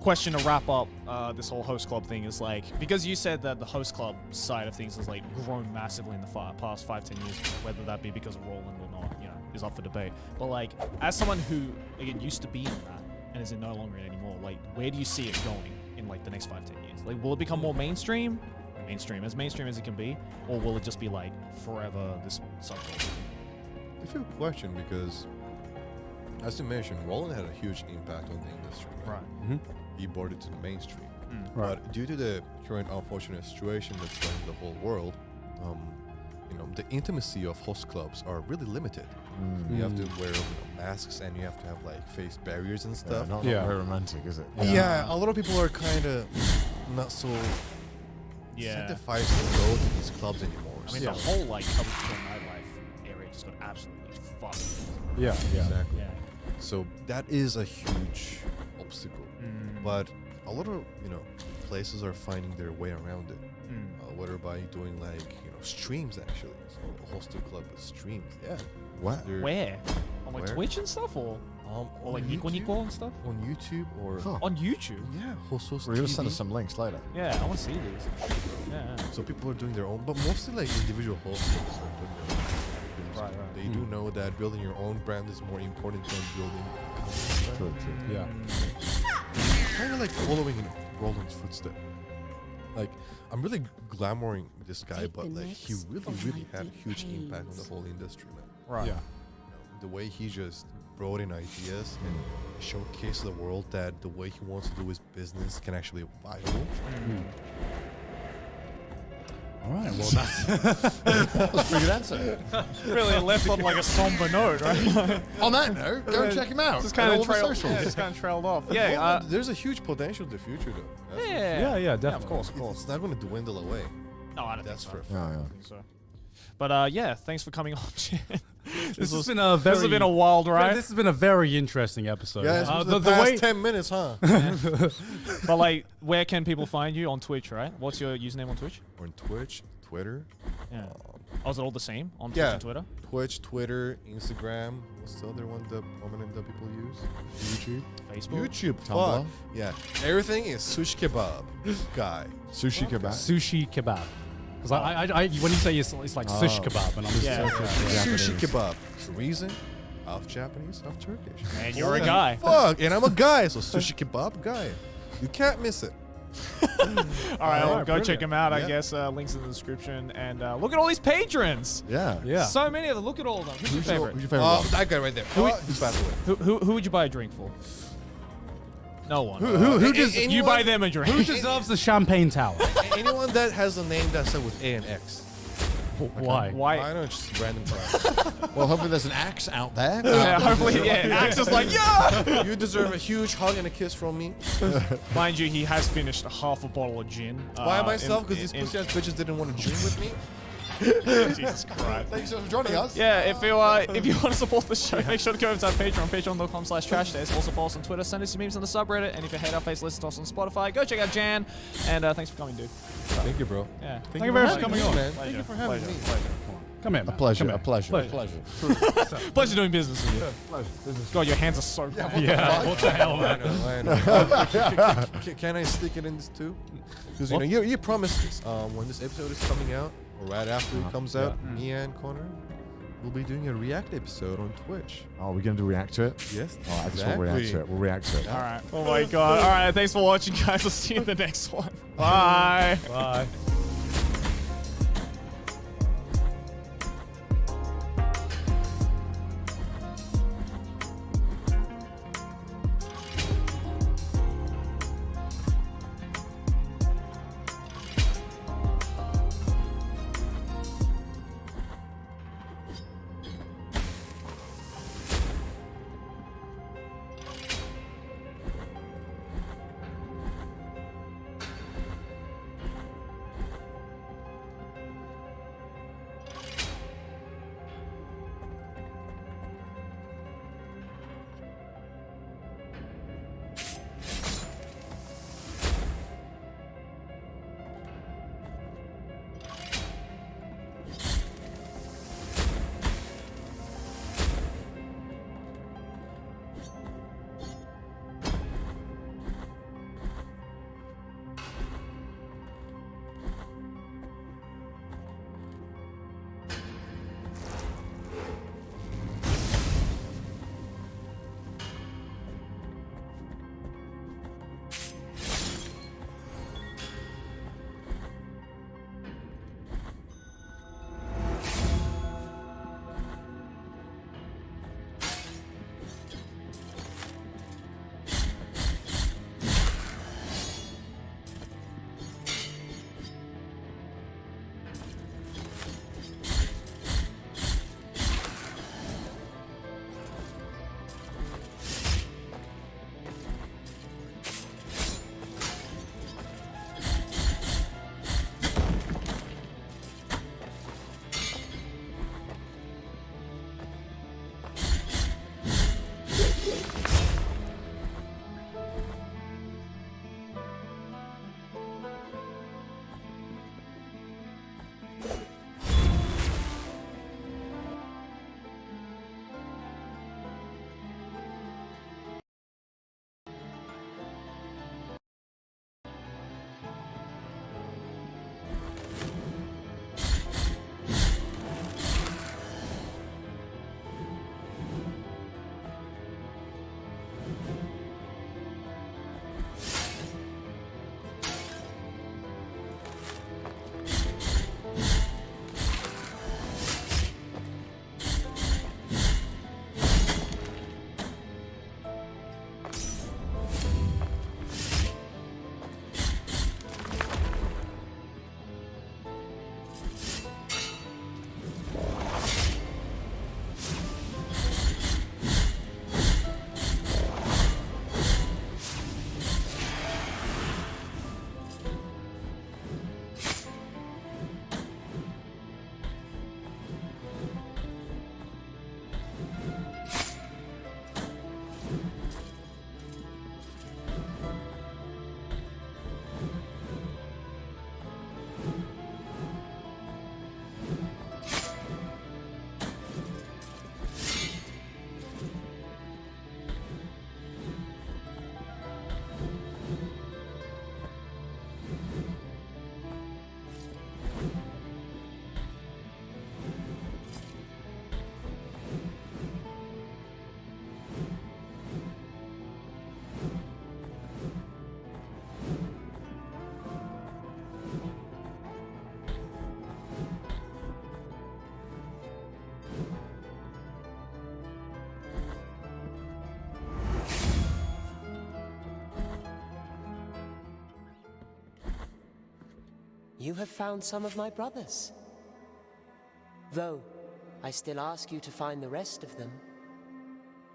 question to wrap up this whole host club thing is like, because you said that the host club side of things has like grown massively in the past 5-10 years, whether that be because of Roland or not, you know, is up for debate. But like, as someone who again used to be in that and is in no longer in anymore, like, where do you see it going in like the next 5-10 years? Like, will it become more mainstream as it can be, or will it just be like forever this subculture? It's a good question because, as you mentioned, Roland had a huge impact on the industry. Right. He brought it to the mainstream. Right. But due to the current unfortunate situation that's going in the whole world, you know, the intimacy of host clubs are really limited. You have to wear masks and you have to have like face barriers and stuff. Not Yeah. very romantic, is it? Yeah, a lot of people are kind of not so Yeah. incentivized to go to these clubs anymore. I mean, So- the whole like Coventry nightlife area just got absolutely fucked. Yeah. Exactly. Yeah. So that is a huge obstacle. But a lot of, you know, places are finding their way around it. Whether by doing like, you know, streams actually. So a hostel club with streams. Yeah. What? They're Where? On like Where? Twitch and stuff, or on like Nico YouTube? Nico and stuff? On YouTube or Huh. On YouTube? yeah, hostels We're gonna send TV. us some links later. Yeah, I want to see these. Yeah. So people are doing their own, but mostly like individual hostels are doing their own things. Right. They do know that building your own brand is more important than building. True. Yeah. Kind of like following in Roland's footsteps. Like, I'm really glamouring this guy, Take but the like he next really, of really my had a deep huge impact on the pains. whole industry, man. Right. Yeah. You know, the way he just brought in ideas and showcased the world that the way he wants to do his business can actually be viable. All right. Well, that's That's a pretty good answer. Really left on like a somber note, right? On that note, go and check him out. Just on kind all of the trailed. socials. Yeah, just kind of trailed off. Well, Yeah. there's a huge potential in the future, though. That's Yeah. yeah, Of definitely. course, of for- course. It's not going to dwindle away. No, I don't That's think for so. a Yeah, I yeah. don't think so. But yeah, thanks for coming on, Jan. This has been a very. This has been a wild ride. This has been a very interesting episode. Yeah, it's the the past way 10 minutes, huh? But like, where can people find you on Twitch? Right? What's your username on Twitch? On Twitch, Twitter. Yeah. Oh, is it all the same on Twitch Yeah. and Twitter? Twitch, Twitter, Instagram. What's the other one, the prominent that people use? YouTube, Facebook. YouTube. Tumblr. Fuck. Yeah. Everything is sushi kebab guy. sushi kebab. sushi kebab. Because I when you say it's like shish kebab, and I'm just Yeah. Sushi kebab. Reason, half Japanese, half Turkish. And you're a guy. Fuck. And I'm a guy, so sushi kebab guy. You can't miss it. All right, well, go brilliant. check them out. I Yeah. guess links in the description. And look at all these patrons. Yeah. yeah. So many of them. Look at all of them. Who's your favorite? Who's your favorite one? That guy right there. He's passed away. Who would you buy a drink for? No one. who does You buy them a drink. who deserves the champagne tower? Anyone that has a name that starts with A and X. Why? I Why? know, just random crap. Well, hopefully there's an axe out there. Yeah, hopefully, yeah. Axe is like, yeah. You deserve a huge hug and a kiss from me. Mind you, he has finished half a bottle of gin. By myself, because these in- pussy ass bitches didn't want to drink with me. Jesus Christ. Thanks so much for joining us. Yeah, if you want to support the show, make sure to go over to our Patreon, patreon.com/trashdays. Also follow us on Twitter, send us some memes on the subreddit, and if you hate our face, listen to us on Spotify. Go check out Jan, and thanks for coming, dude. Thank you, bro. Yeah. Thank you very much for having coming on. me, man. Pleasure. Thank you for having me. Come here, A man. pleasure. Come A here. pleasure. A pleasure. Pleasure doing business with you. God, your hands are so cold. Yeah. What the hell, man? I know. Can I stick it in this too? Because you know you promised this. When this episode is coming out, or right after it comes out, me and Connor will be doing a react episode on Twitch. Oh, we're going to react to it? Yes. All right, I guess we'll react to it. We'll react to it. All right. Oh my God. All right. Thanks for watching, guys. I'll see you in the next one. Bye. Bye. You have found some of my brothers. Though, I still ask you to find the rest of them.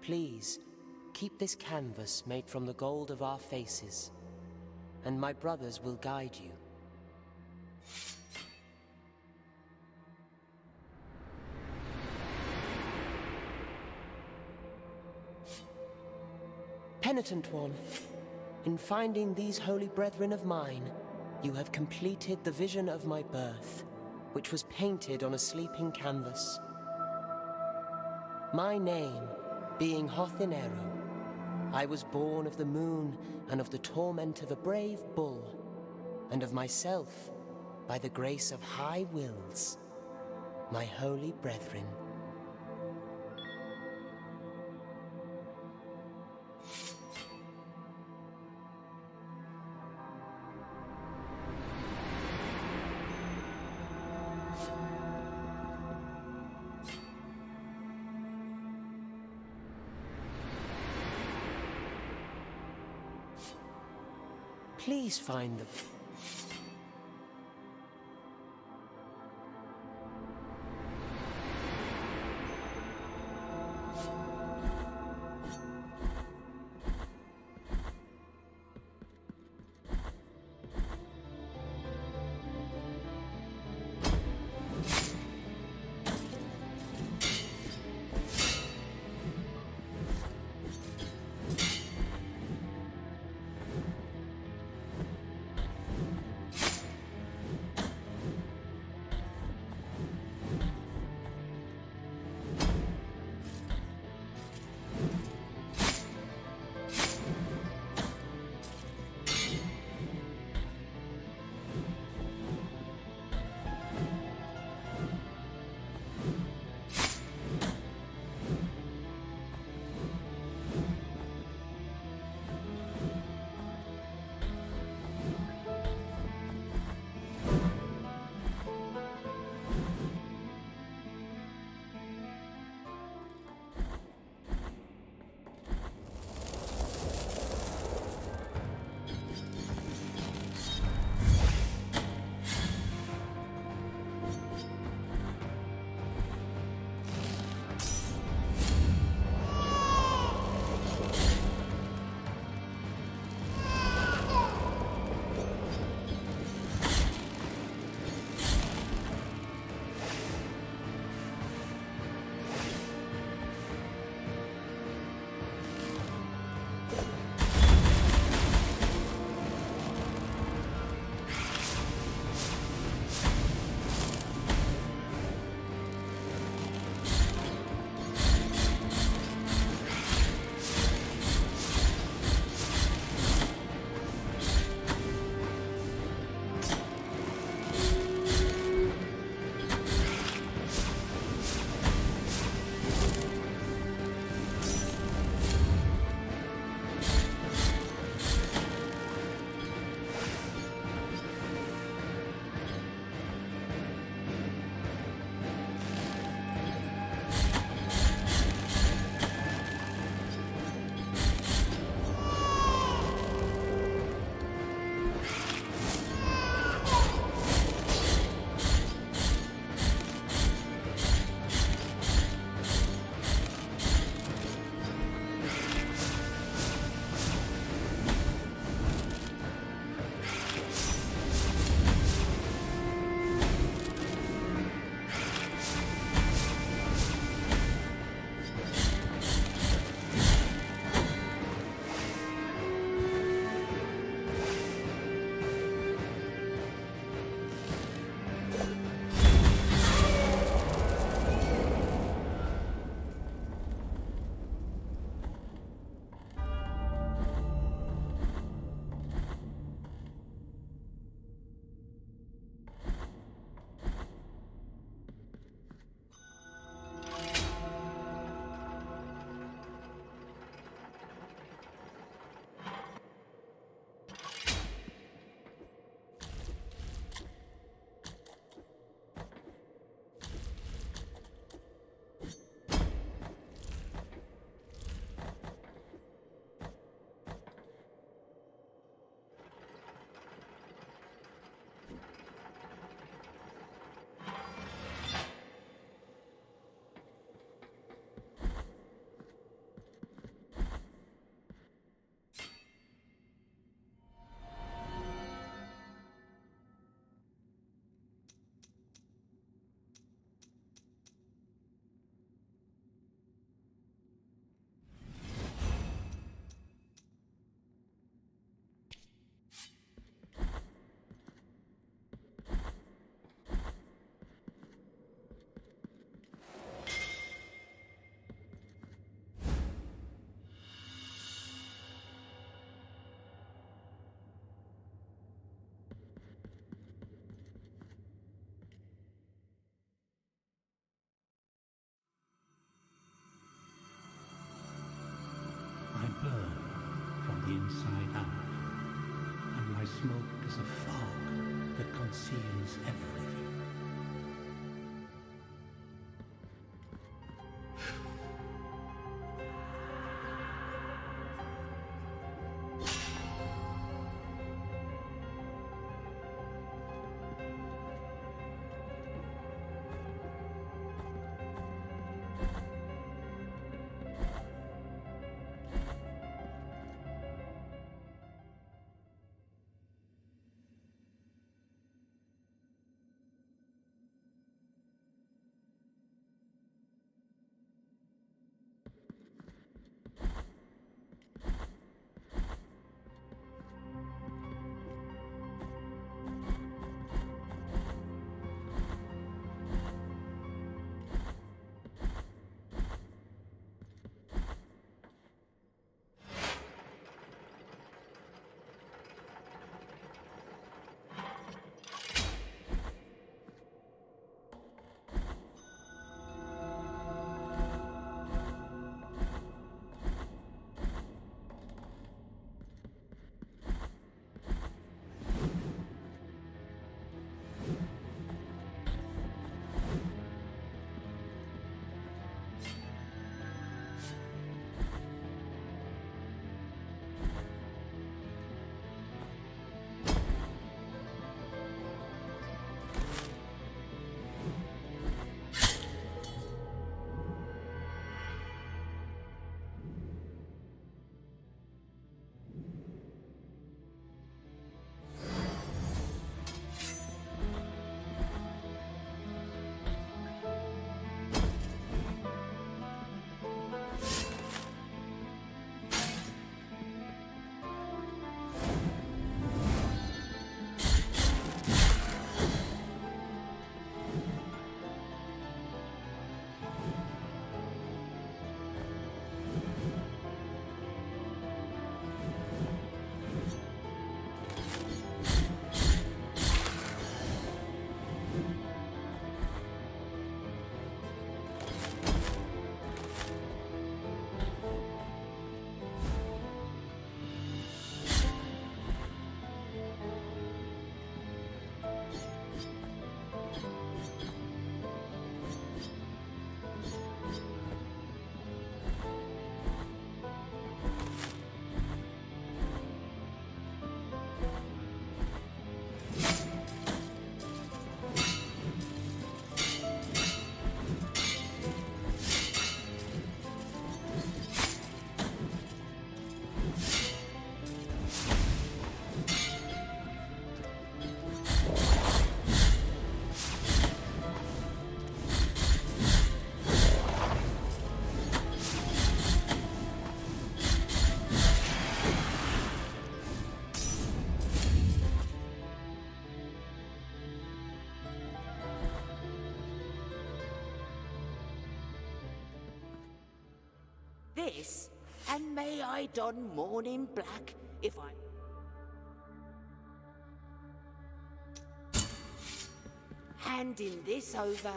Please, keep this canvas made from the gold of our faces, and my brothers will guide you. Penitent one, in finding these holy brethren of mine, you have completed the vision of my birth, which was painted on a sleeping canvas. My name being Hothinero, I was born of the moon and of the torment of a brave bull, and of myself by the grace of high wills, my holy brethren. Please find them. inside out, and my smoke is a fog that conceals everything. This, and may I don mourning black if I... Handing this over,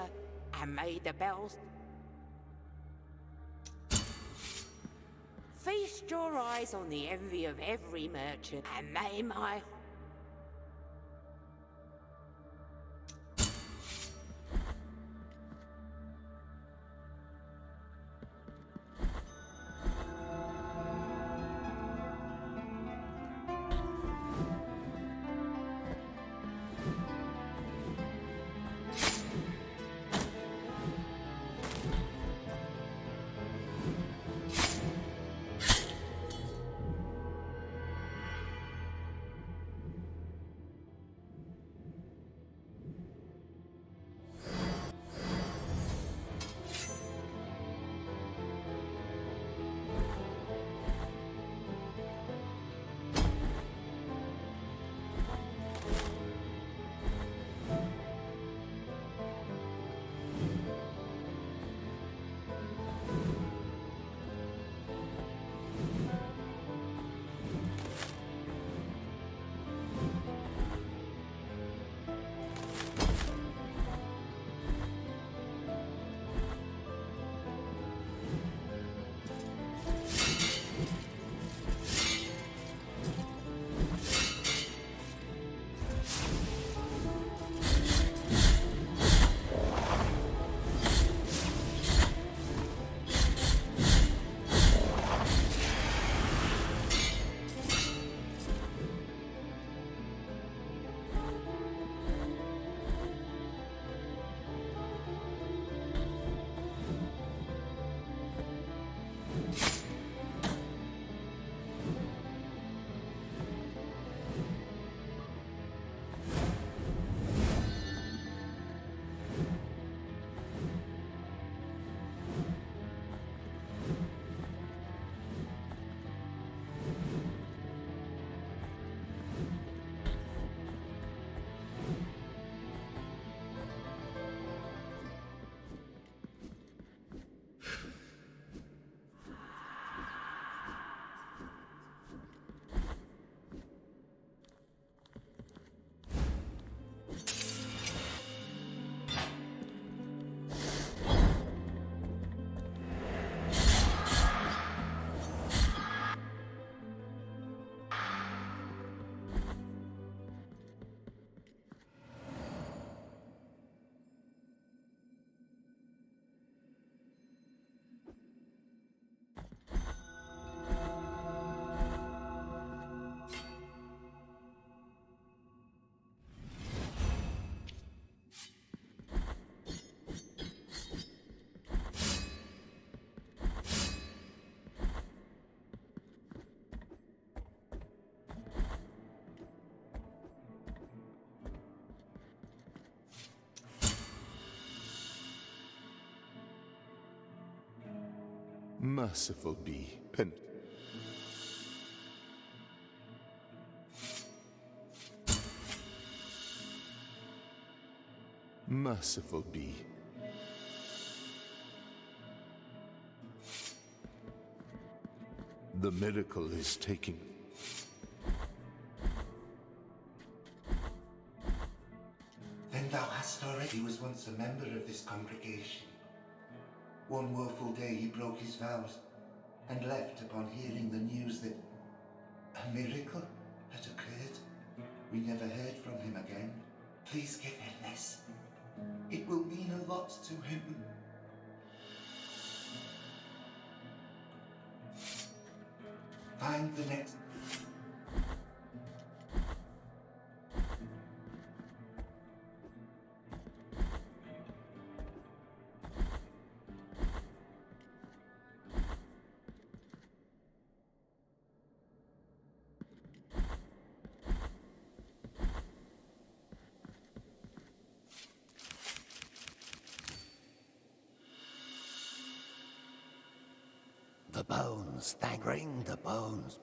and may the bells... Feast your eyes on the envy of every merchant, and may my... Merciful be penitent. Merciful be. The miracle is taking. Then thou hast already was once a member of this congregation. One woeful day he broke his vows and left upon hearing the news that a miracle had occurred. We never heard from him again. Please give him this. It will mean a lot to him. Find the next... The bones, bring the bones.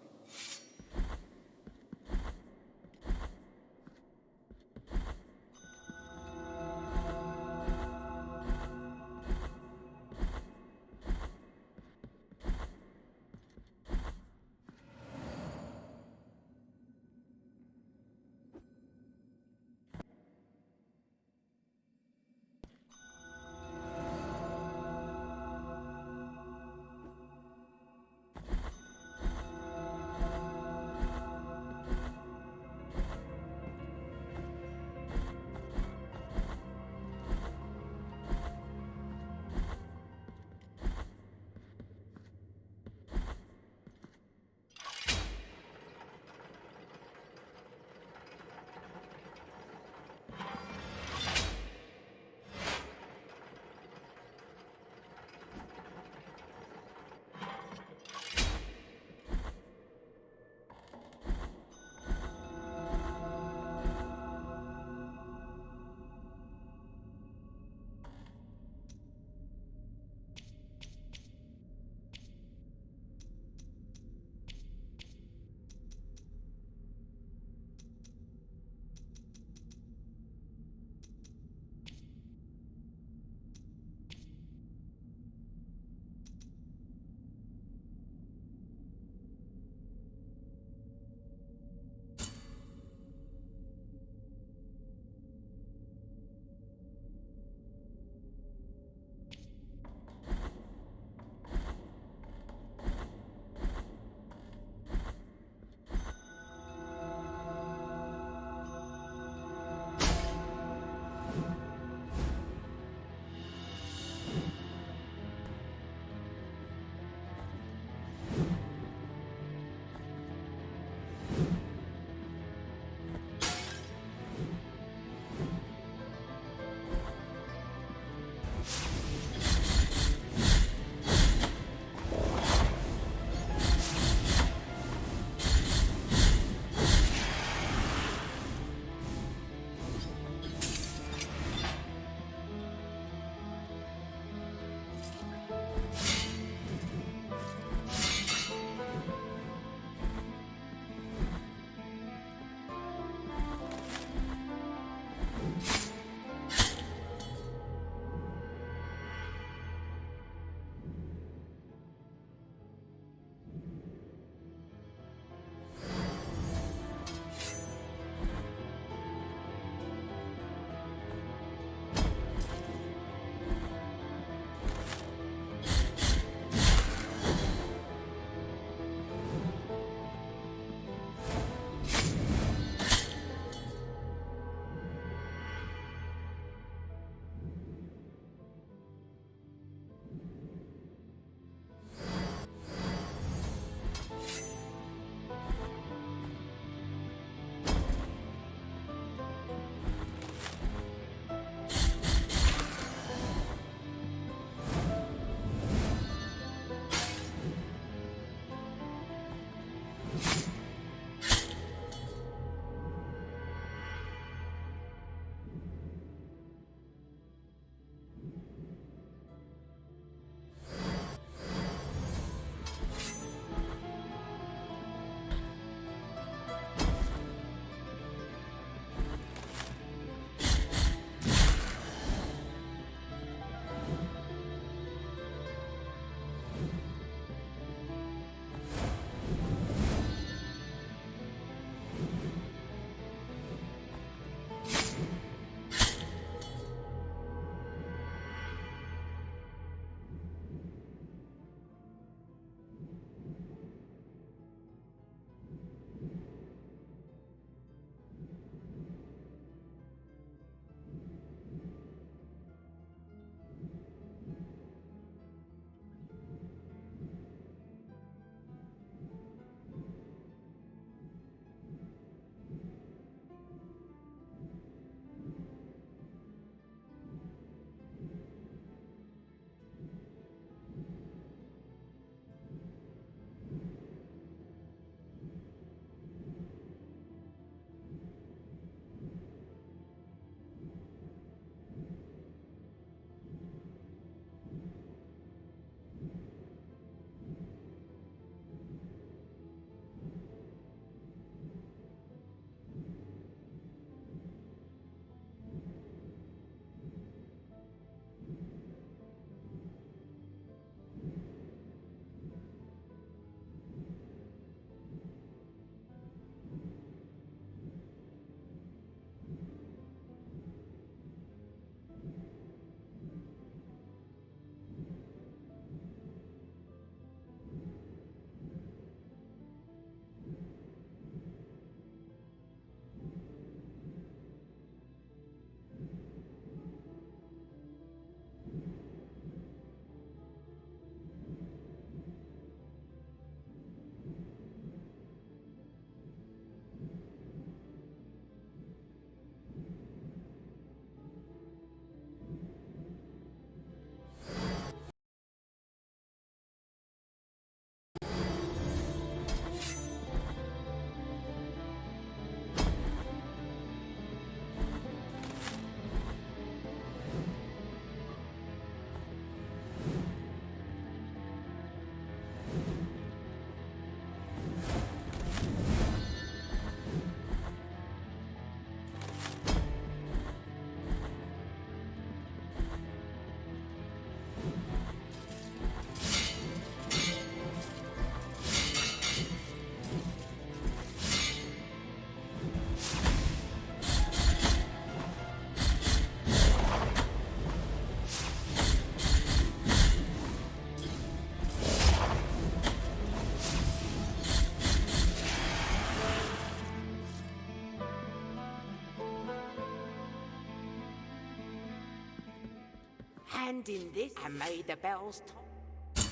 And in this, and may the bells toll.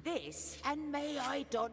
This, and may I don.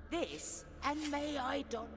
This, and may I don